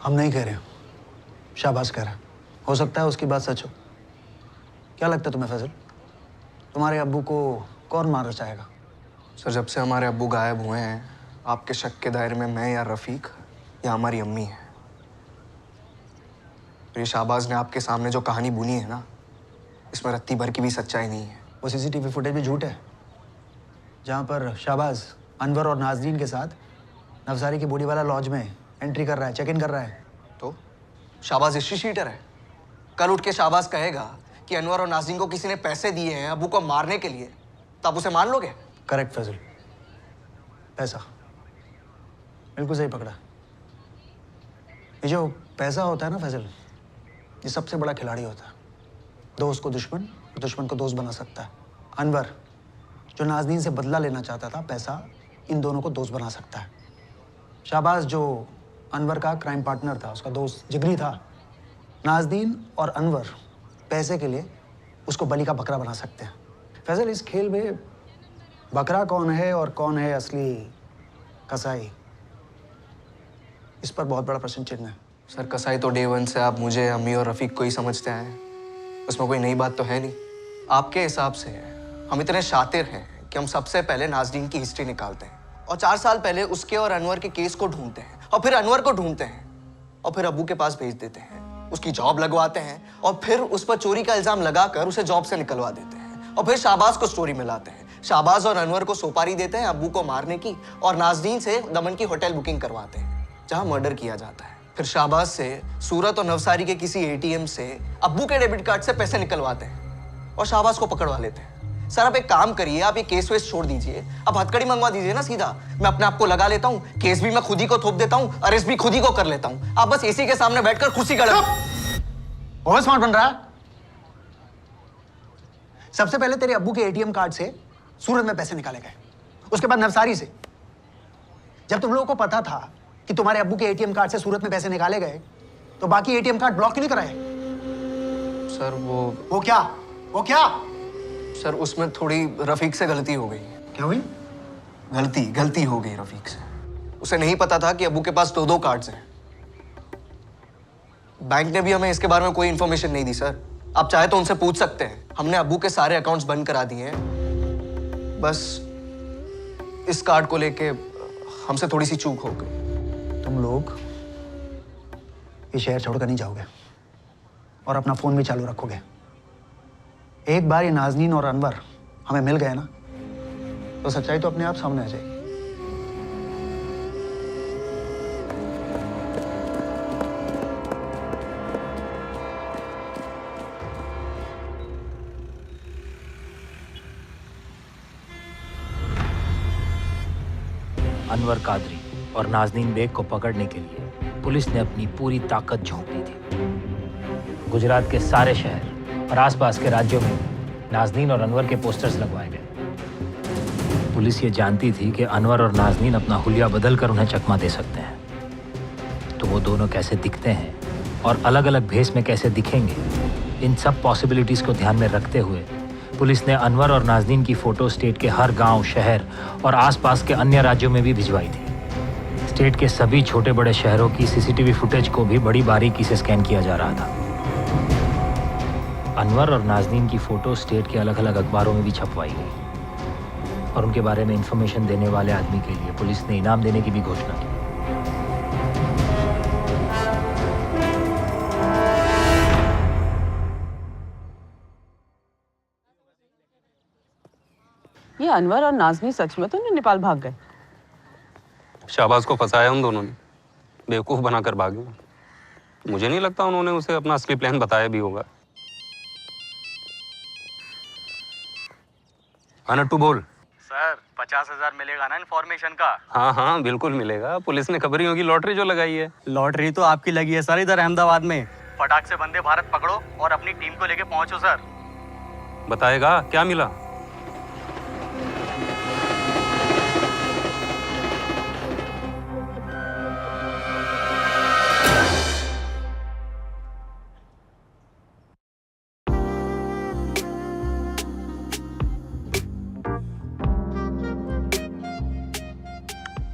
हम नहीं कह रहे हो, शाबाश कह रहा है। हो सकता है उसकी बात सच हो। क्या लगता है तुम्हें फैजल, तुम्हारे अब्बू को कौन मारना चाहेगा? सर जब से हमारे अब्बू गायब हुए हैं, आपके शक के दायरे में मैं या रफ़ीक या हमारी अम्मी है। तो ये शाहबाज ने आपके सामने जो कहानी बुनी है ना, इसमें रत्ती भर की भी सच्चाई नहीं है। वो सीसीटीवी फुटेज भी झूठ है, जहाँ पर शाहबाज अनवर और नाजरीन के साथ नवसारी की बूढ़ी वाला लॉज में एंट्री कर रहा है, चेक इन कर रहा है। तो शाहबाज हिस्ट्री शीटर है। कल उठ के शाहबाज कहेगा कि अनवर और नाज़रीन को किसी ने पैसे दिए हैं अब्बू को मारने के लिए, तो आप उसे मान लोगे? करेक्ट फैजल, पैसा बिल्कुल सही पकड़ा। ये जो पैसा होता है ना फैजल, ये सबसे बड़ा खिलाड़ी होता है। दोस्त को दुश्मन, दुश्मन को दोस्त बना सकता है। अनवर जो नाज़नीन से बदला लेना चाहता था, पैसा इन दोनों को दोस्त बना सकता है। शाहबाज जो अनवर का क्राइम पार्टनर था, उसका दोस्त जिगरी था। नाज़नीन और अनवर पैसे के लिए उसको बलि का बकरा बना सकते हैं। फैजल इस खेल में बकरा कौन है और कौन है असली कसाई, इस पर बहुत बड़ा प्रश्न चिन्ह है। सर कसाई तो डे वन से आप मुझे, अम्मी और रफ़ीक को ही समझते आए हैं, उसमें कोई नई बात तो है नहीं। आपके हिसाब से हम इतने शातिर हैं कि हम सबसे पहले नाज़रीन की हिस्ट्री निकालते हैं और 4 साल पहले उसके और अनवर के केस को ढूंढते हैं और फिर अनवर को ढूंढते हैं। और फिर अब्बू के पास भेज देते हैं, उसकी जॉब लगवाते हैं और फिर उस पर चोरी का इल्जाम लगाकर उसे जॉब से निकलवा देते हैं और फिर शाहबाज को स्टोरी में लाते हैं। शाहबाज और अनवर को सुपारी देते हैं अब्बू को मारने की और नाज़रीन से दमन की होटल बुकिंग करवाते हैं जहां मर्डर किया जाता है। फिर शाहबाज से सूरत और नवसारी के किसी एटीएम से अब्बू के डेबिट कार्ड से पैसे निकलवाते हैं और शाहबाज को पकड़वा लेते हैं। सर आप एक काम करिए, आप ये केस वेस छोड़ दीजिए, आप हथकड़ी मंगवा दीजिए ना सीधा। मैं अपने आप को लगा लेता हूँ, केस भी मैं खुद ही को थोप देता हूँ, अरेस्ट भी खुद ही को कर लेता हूँ। आप बस एसी के सामने बैठकर खुशी कर बहुत स्मार्ट बन रहा। सबसे पहले तेरे अब्बू के एटीएम कार्ड से सूरत में पैसे निकाले गए, उसके बाद नवसारी से। जब तुम लोगों को पता था कि तुम्हारे अब्बू के एटीएम कार्ड से सूरत में पैसे निकाले गए तो बाकी एटीएम कार्ड ब्लॉक क्यों नहीं कराए? सर वो क्या? सर उसमें थोड़ी रफीक से गलती हो गई। क्या हुई? गलती हो गई रफीक से। उसे नहीं पता था कि अब्बू के पास 2 कार्ड्स हैं। बैंक ने भी हमें इसके बारे में कोई इंफॉर्मेशन नहीं दी सर। आप चाहे तो उनसे पूछ सकते हैं। हमने अब्बू के सारे अकाउंट्स बंद करा दिए हैं, बस इस कार्ड को लेके हमसे थोड़ी सी चूक हो गई। तुम लोग ये शहर छोड़कर नहीं जाओगे और अपना फोन भी चालू रखोगे। एक बार ये नाज़नीन और अनवर हमें मिल गए ना तो सच्चाई तो अपने आप सामने आ जाएगी। अनवर कादरी और नाज़नीन बेग को पकड़ने के लिए पुलिस ने अपनी पूरी ताकत झोंक दी थी। गुजरात के सारे शहर और आसपास के राज्यों में नाज़नीन और अनवर के पोस्टर्स लगवाए गए। पुलिस ये जानती थी कि अनवर और नाज़नीन अपना हुलिया बदल कर उन्हें चकमा दे सकते हैं। तो वो दोनों कैसे दिखते हैं और अलग अलग भेस में कैसे दिखेंगे, इन सब पॉसिबिलिटीज़ को ध्यान में रखते हुए पुलिस ने अनवर और नाज़नीन की फ़ोटो स्टेट के हर गांव, शहर और आसपास के अन्य राज्यों में भी भिजवाई थी। स्टेट के सभी छोटे बड़े शहरों की सीसीटीवी फुटेज को भी बड़ी बारीकी से स्कैन किया जा रहा था। अनवर और नाज़नीन की फ़ोटो स्टेट के अलग अलग अखबारों में भी छपवाई गई और उनके बारे में इंफॉर्मेशन देने वाले आदमी के लिए पुलिस ने इनाम देने की भी घोषणा की। ये अनवर और नाज़नीन सच में तो नहीं नेपाल भाग गए? शाहबाज को फंसाया उन दोनों ने, बेवकूफ बनाकर भागे। मुझे नहीं लगता उन्होंने उसे अपना असली प्लान बताया भी होगा। अनट्टू बोल। सर 50,000 मिलेगा ना इन्फॉर्मेशन का? हाँ हाँ बिल्कुल मिलेगा। पुलिस ने खबर ही होगी लॉटरी जो लगाई है। लॉटरी तो आपकी लगी है सर इधर अहमदाबाद में। फटाक से वंदे भारत पकड़ो और अपनी टीम को लेके पहुंचो सर। बताएगा क्या मिला?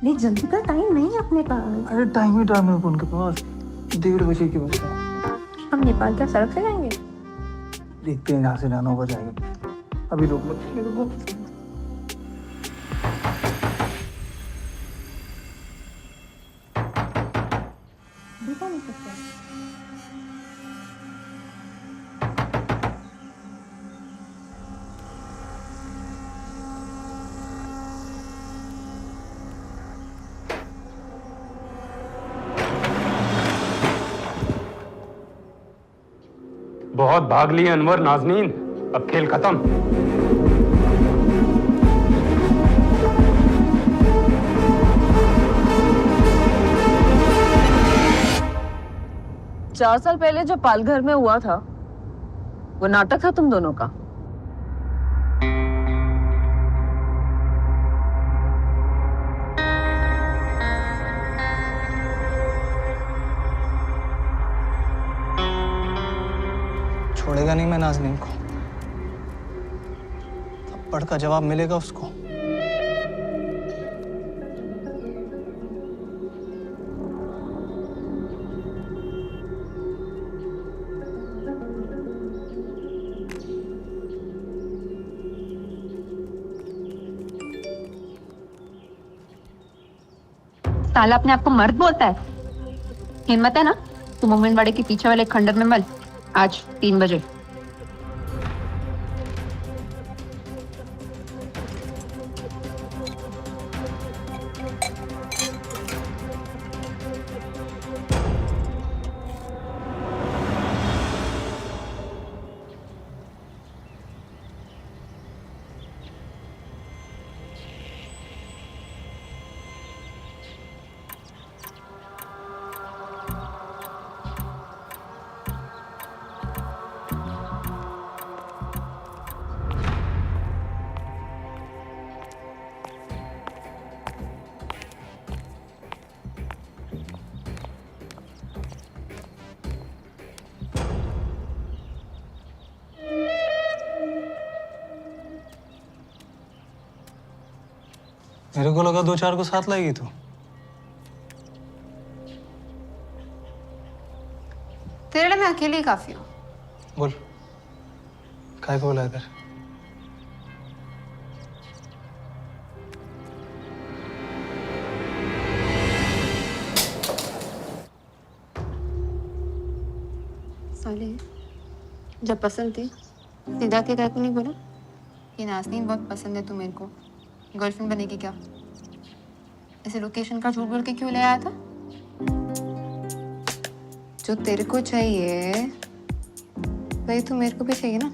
नहीं जल्दी का टाइम नहीं है अपने पास। अरे टाइम ही टाइम है उनके पास, 1:30 बजे की बस है। हम नेपाल क्या सड़क से जाएंगे? देखते हैं यहाँ से 9 बजे आएंगे। अभी रुक रुको। देखा नहीं सकता। बहुत भाग लिए अनवर नाज़नीन, अब खेल खत्म। चार साल पहले जो पालघर में हुआ था वो नाटक था तुम दोनों का। छोड़ेगा नहीं मैं नाज़नीन को, थप्पड़ का जवाब मिलेगा उसको। साला अपने आप को मर्द बोलता है। हिम्मत है ना तो मोमिन वाड़े के पीछे वाले खंडर में मल आज 3 बजे। मेरे को लगा 2-4 को साथ लाएगी तू। तेरे लिए मैं अकेली ही काफी हूँ। बोल, काय को बुलाया इधर? साले, जब पसंद थी सीधा के को नहीं बोला कि नाज़नीन बहुत पसंद है तू मेरे को, गर्लफ्रेंड बनेगी क्या? ऐसे लोकेशन का झूठ बोल के क्यों ले आया था? जो तेरे को चाहिए वही तो मेरे को भी चाहिए ना।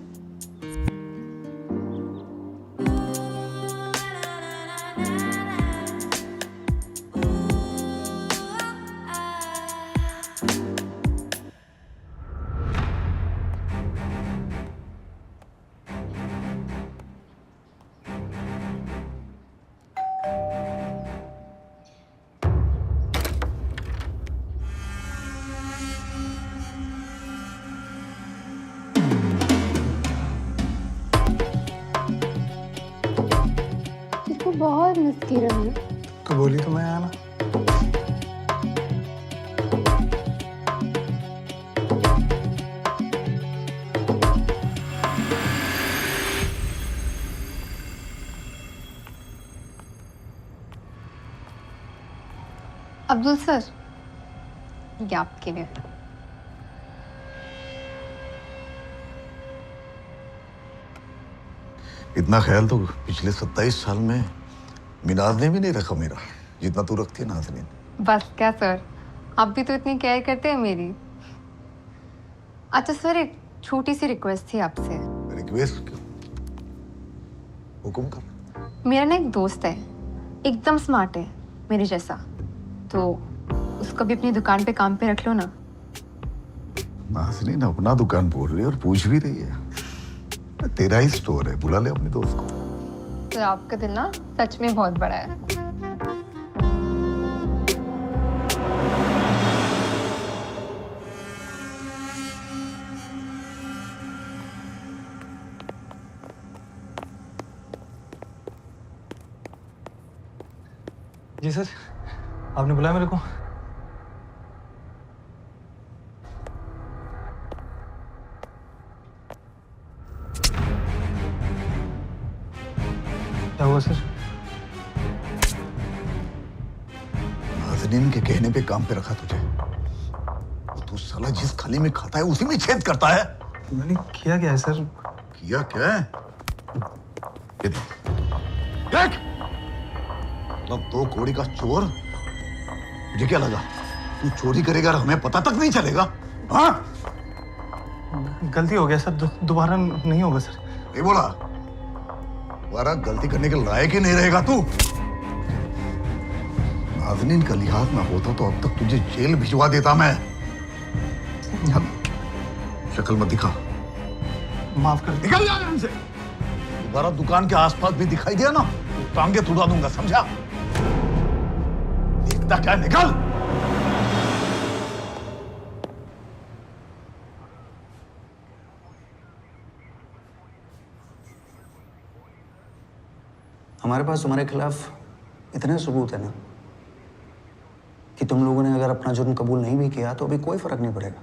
बहुत मिस की रही हूँ। तो बोली तो मैं आया ना। अब्दुल सर, ये आपके लिए। इतना ख्याल तो पिछले 27 साल में मिनाज ने भी नहीं रखा मेरा, जितना तू रखती है नाज़नीन। बस क्या सर, आप भी तो इतनी केयर करते हैं मेरी। अच्छा सर, एक छोटी सी रिक्वेस्ट थी आपसे। रिक्वेस्ट क्यों? हुक्म कर। मेरा ना एक दोस्त है, एकदम स्मार्ट है मेरे जैसा, तो उसको भी अपनी दुकान पे काम पे रख लो ना। नाज़नीन अपना दुकान बोल रही है और पूछ भी रही है। तेरा ही स्टोर है, बुला ले अपने दोस्त को। तो आपका दिल ना सच में बहुत बड़ा है। जी सर, आपने बुलाया मेरे को? क्या हुआ सर? नाज़नीन के कहने पे काम पे रखा तुझे, तू साला जिस खाली में खाता है उसी में छेद करता है। मैंने किया क्या है सर? किया क्या है? ये देख, मतलब 2 कौड़ी का चोर, मुझे क्या लगा तू चोरी करेगा और हमें पता तक नहीं चलेगा? हाँ? गलती हो गया सर, दोबारा नहीं होगा सर। ये बोला दोबारा गलती करने के लायक ही नहीं रहेगा तू। नाज़नीन का लिहाज ना होता तो अब तक तुझे जेल भिजवा देता मैं। शक्ल मत दिखा। माफ कर। निकल जा यहाँ से। दोबारा दुकान के आसपास भी दिखाई दिया ना, टांगे तुड़ा दूंगा, समझा? देखता क्या, निकल। हमारे पास तुम्हारे खिलाफ इतने सबूत है ना कि तुम लोगों ने अगर अपना जुर्म कबूल नहीं भी किया तो अभी कोई फर्क नहीं पड़ेगा।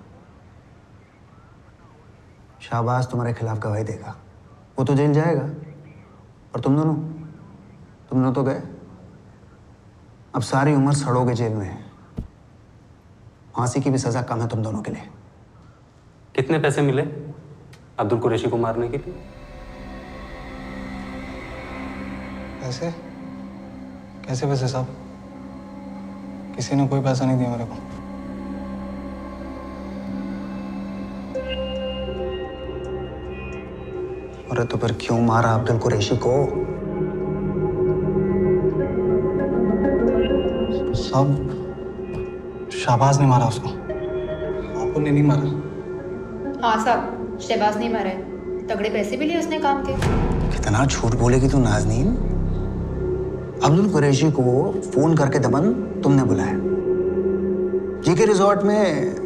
शाहबाज तुम्हारे खिलाफ गवाही देगा, वो तो जेल जाएगा, और तुम दोनों तो गए। अब सारी उम्र सड़ोगे जेल में, फांसी की भी सजा कम है तुम दोनों के लिए। कितने पैसे मिले अब्दुल कुरैशी को मारने के लिए? पैसे? कैसे पैसे साहब? किसी ने कोई पैसा नहीं दिया मेरे को। अरे तो फिर क्यों मारा अब्दुल कुरैशी को? साहब शाहबाज ने मारा उसको, आपको ने नहीं मारा। हाँ साहब, शहबाज नहीं मारा है, तगड़े पैसे भी लिए उसने काम के। कितना झूठ बोलेगी तू नाज़नीन? अब्दुल कुरैशी को फोन करके दमन तुमने बुलाया, जीके रिजॉर्ट में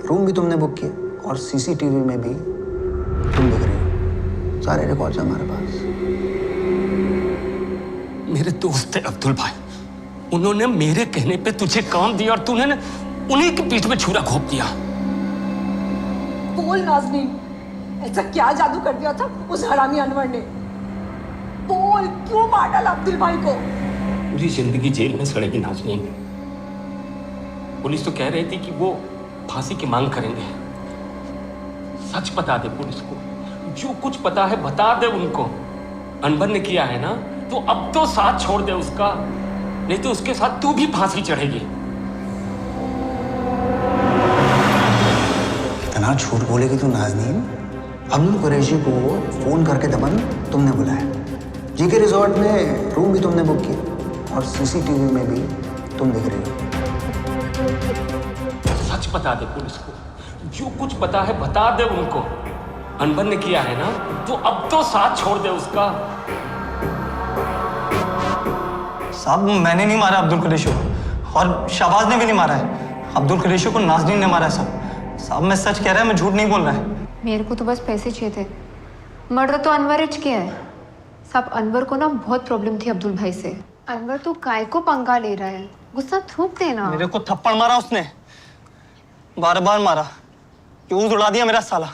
रूम भी तुमने बुक किया और सीसीटीवी में भी तुम दिख रही हो। सारे रिकॉर्ड्स हैं हमारे पास। मेरे दोस्त है अब्दुल भाई, उन्होंने मेरे कहने पे तुझे काम दिया और तूने ना उन्हीं के पीठ में छुरा घोंप दिया। बोल नाज़नीन, ऐसा क्या जादू कर दिया था उस हरामी अनवर ने? बोल, क्यों मार डाला अब्दुल भाई को? पूरी जिंदगी जेल में सड़ेगी नाज़नीन। पुलिस तो कह रही थी कि वो फांसी की मांग करेंगे। सच बता दे पुलिस को, जो कुछ पता है बता दे उनको। अनवर ने किया है ना, तो अब तो साथ छोड़ दे उसका, नहीं तो उसके साथ तू भी फांसी चढ़ेगी। कितना झूठ बोलेगी तू नाज़नीन? अब्दुल कुरैशी को फोन करके दमन तुमने बुलाया, जीके रिजॉर्ट में रूम भी तुमने बुक किया और सीसीटीवी में भी तुम दिख रही हो। सच बता दे पुलिस को, जो कुछ पता है बता दे उनको। अनवर ने किया है ना, तो अब तो साथ छोड़ दे उसका। साहब मैंने नहीं मारा अब्दुल कुरैशी को, और शाहबाज ने भी नहीं मारा है। अब्दुल कुरैशी को नाज़नीन ने मारा है साहब। साहब मैं सच कह रहा है, मैं झूठ नहीं बोल रहा है। मेरे को तो बस पैसे चाहिए थे, मर्डर तो अनवर इच किया है। साहब अनवर को ना बहुत प्रॉब्लम थी अब्दुल भाई से। अनवर तू काय को पंगा ले रहा है? गुस्सा थूक देना। मेरे को थप्पड़ मारा उसने, बार बार मारा, फ्यूज उड़ा दिया मेरा साला।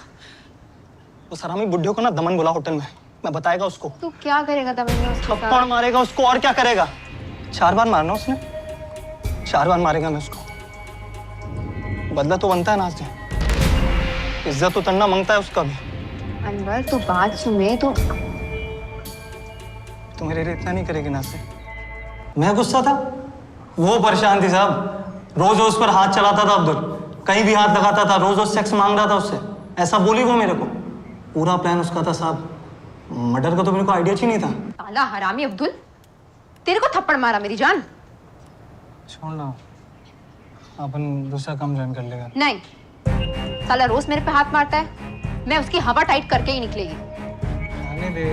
उस हरामी बुड्ढे को ना दमन बुला होटल में, मैं बताएगा उसको। तू क्या करेगा दमन में उसके साथ? थप्पड़ मारेगा उसको, और क्या करेगा? 4 बार मारना उसने, 4 बार मारेगा मैं उसको। बदला तो बनता है नाज़नीन, इज्जत तो तन्ना मांगता है उसका भी। अनवर तू बात सुने तो मेरे लिए इतना नहीं करेगी नाज़नीन? मैं गुस्सा था, वो परेशान थी साहब। रोज उस पर हाथ चलाता था अब्दुल, कहीं भी हाथ लगाता था, रोज रोज सेक्स मांग रहा था उससे। ऐसा बोली वो मेरे को। पूरा प्लान उसका था साहब, मर्डर का तो मेरे को आइडिया ही नहीं था। साला हरामी अब्दुल, तेरे को थप्पड़ मारा मेरी जान। छोड़ ना, अपन दूसरा काम ज्वाइन कर लेगा। नहीं, साला रोज मेरे पे हाथ मारता है, मैं उसकी हवा टाइट करके ही निकलेगी। आने दे,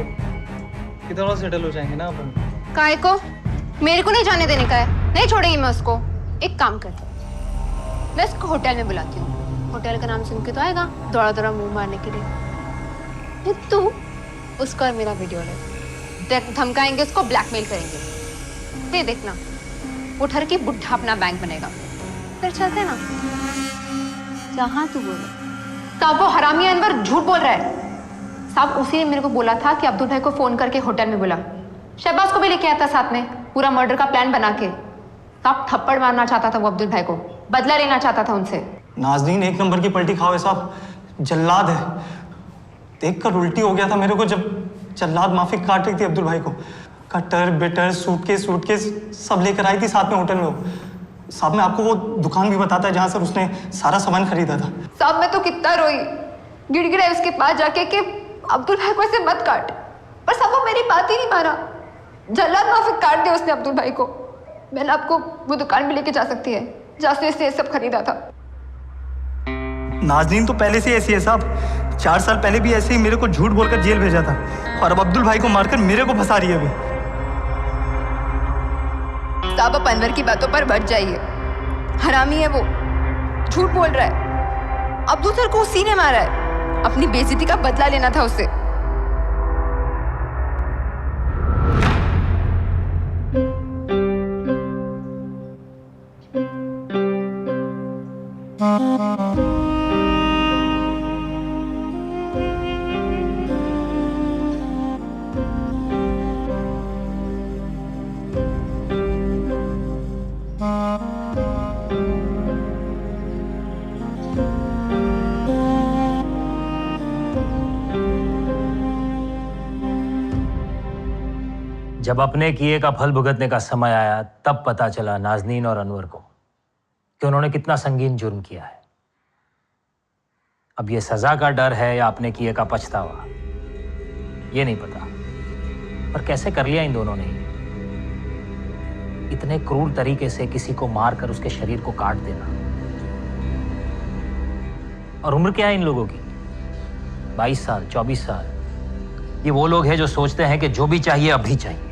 किधर और सेटल हो जाएंगे ना अपन। काय को? मेरे को नहीं जाने देने का है, नहीं छोड़ेगी मैं उसको। एक काम करती हूँ, मैं उसको होटल में बुलाती हूँ। होटल का नाम सुन के तो आएगा दौड़ा दौड़ा मुंह मारने के लिए। फिर तू उसका और मेरा वीडियो ले, धमकाएंगे उसको, ब्लैकमेल करेंगे। फिर देखना वो ठर के बुढ़ा अपना बैंक बनेगा। फिर चलते ना जहाँ तू बोले। साहब वो हरामी अनवर झूठ बोल रहा है। साहब उसी ने मेरे को बोला था कि अब्दुल भाई को फोन करके होटल में बुला, शहबाज को भी लेके आया था साथ में, पूरा मर्डर का प्लान बना के। साहब थप्पड़ मारना चाहता था वो अब्दुल भाई को, बदला लेना चाहता था उनसे। नाज़नीन एक नंबर की पलटी खाओ साहब, जल्लाद है। देखकर उल्टी हो गया था मेरे को जब जल्लाद माफी काट रही थी अब्दुल भाई को। कटर बिटर सूटकेस सब लेकर आई थी साथ में होटल में वो। साहब मैं आपको वो दुकान भी बताता है जहाँ से उसने सारा सामान खरीदा था। साहब मैं तो कितना रोई, गिड़गिड़ाई उसके पास जाके कि अब्दुल भाई को ऐसे मत काट, पर साहब वो मेरी बात ही नहीं माना। जल्लाद माफी काट दिया उसने अब्दुल भाई को। मैंने आपको वो दुकान भी लेके जा सकती है जहाँ से इसने सब खरीदा था। नाज़नीन तो पहले से ऐसी है साहब, 4 साल पहले भी ऐसे ही मेरे को झूठ बोलकर जेल भेजा था, और अब अब्दुल भाई को मारकर मेरे को फंसा रही है अभी। साहब आप अनवर की बातों पर बढ़ जाइए, हरामी है वो, झूठ बोल रहा है। अब्दुल सर को उसी ने मारा है, अपनी बेइज्जती का बदला लेना था उससे। जब अपने किए का फल भुगतने का समय आया तब पता चला नाजनीन और अनवर को कि उन्होंने कितना संगीन जुर्म किया है। अब ये सजा का डर है या अपने किए का पछतावा, ये नहीं पता, पर कैसे कर लिया इन दोनों ने। इतने क्रूर तरीके से किसी को मारकर उसके शरीर को काट देना। और उम्र क्या है इन लोगों की? 22 साल, 24 साल। ये वो लोग हैं जो सोचते हैं कि जो भी चाहिए अभी चाहिए,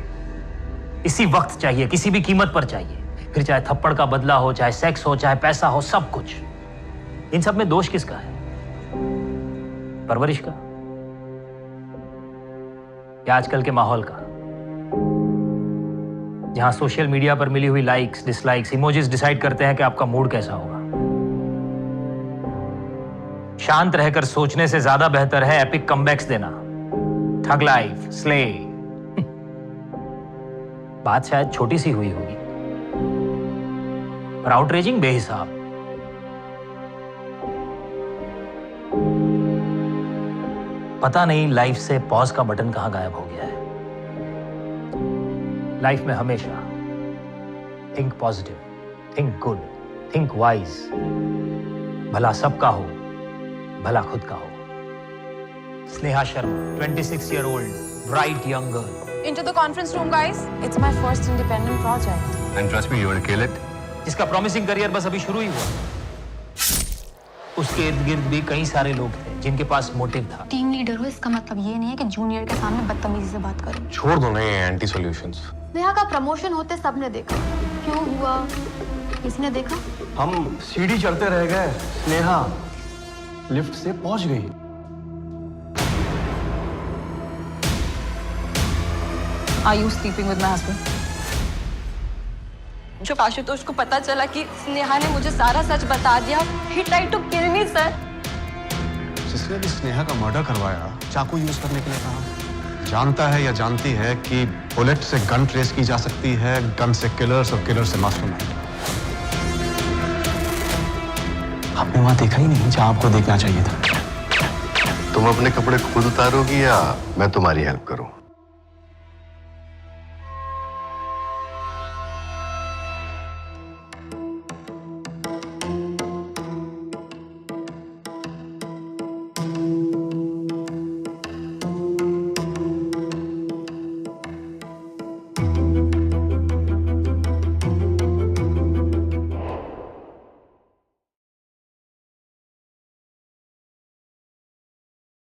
इसी वक्त चाहिए, किसी भी कीमत पर चाहिए। फिर चाहे थप्पड़ का बदला हो, चाहे सेक्स हो, चाहे पैसा हो, सब कुछ। इन सब में दोष किसका है? परवरिश का या आजकल के माहौल का, जहां सोशल मीडिया पर मिली हुई लाइक्स, डिसलाइक्स, इमोजीज डिसाइड करते हैं कि आपका मूड कैसा होगा। शांत रहकर सोचने से ज्यादा बेहतर है एपिक कमबैक्स देना। Thug life, slay. बात शायद छोटी सी हुई होगी, पर आउटरेजिंग बेहिसाब। पता नहीं लाइफ से पॉज का बटन कहां गायब हो गया है। लाइफ में हमेशा think positive, think good, think wise. भला सबका हो, भला खुद का हो। Sneha Sharma, 26 year old, bright young girl. Into the conference room, guys. It's my first independent project. And trust me, you will kill it. जिसका प्रॉमिसिंग करियर बस अभी शुरू ही हुआ। उसके इर्द गिर्द भी कई सारे लोग थे जिनके पास मोटिव था। टीम लीडर हो इसका मतलब ये नहीं है कि जूनियर के सामने बदतमीजी से बात करो। छोड़ दो ना ये एंटी सॉल्यूशंस। नेहा का प्रमोशन होते सबने देखा, क्यों हुआ किसी ने देखा? हम सीढ़ी चढ़ते रह गए, स्नेहा लिफ्ट से पहुंच गई। Are you sleeping with my husband? जब आशुतोष को पता चला कि स्नेहा ने मुझे सारा सच बता दिया, he tried to kill me, sir. जिसने भी स्नेहा का मर्डर करवाया, चाकू यूज करने के लिए कहा। जानता है या जानती है कि बुलेट से गन ट्रेस की जा सकती है, गन से किलर्स और किलर से मास्टरमाइंड। आपने वहां देखा ही नहीं जहां आपको देखना चाहिए था। तुम अपने कपड़े खुद उतारोगी या मैं तुम्हारी हेल्प करूं?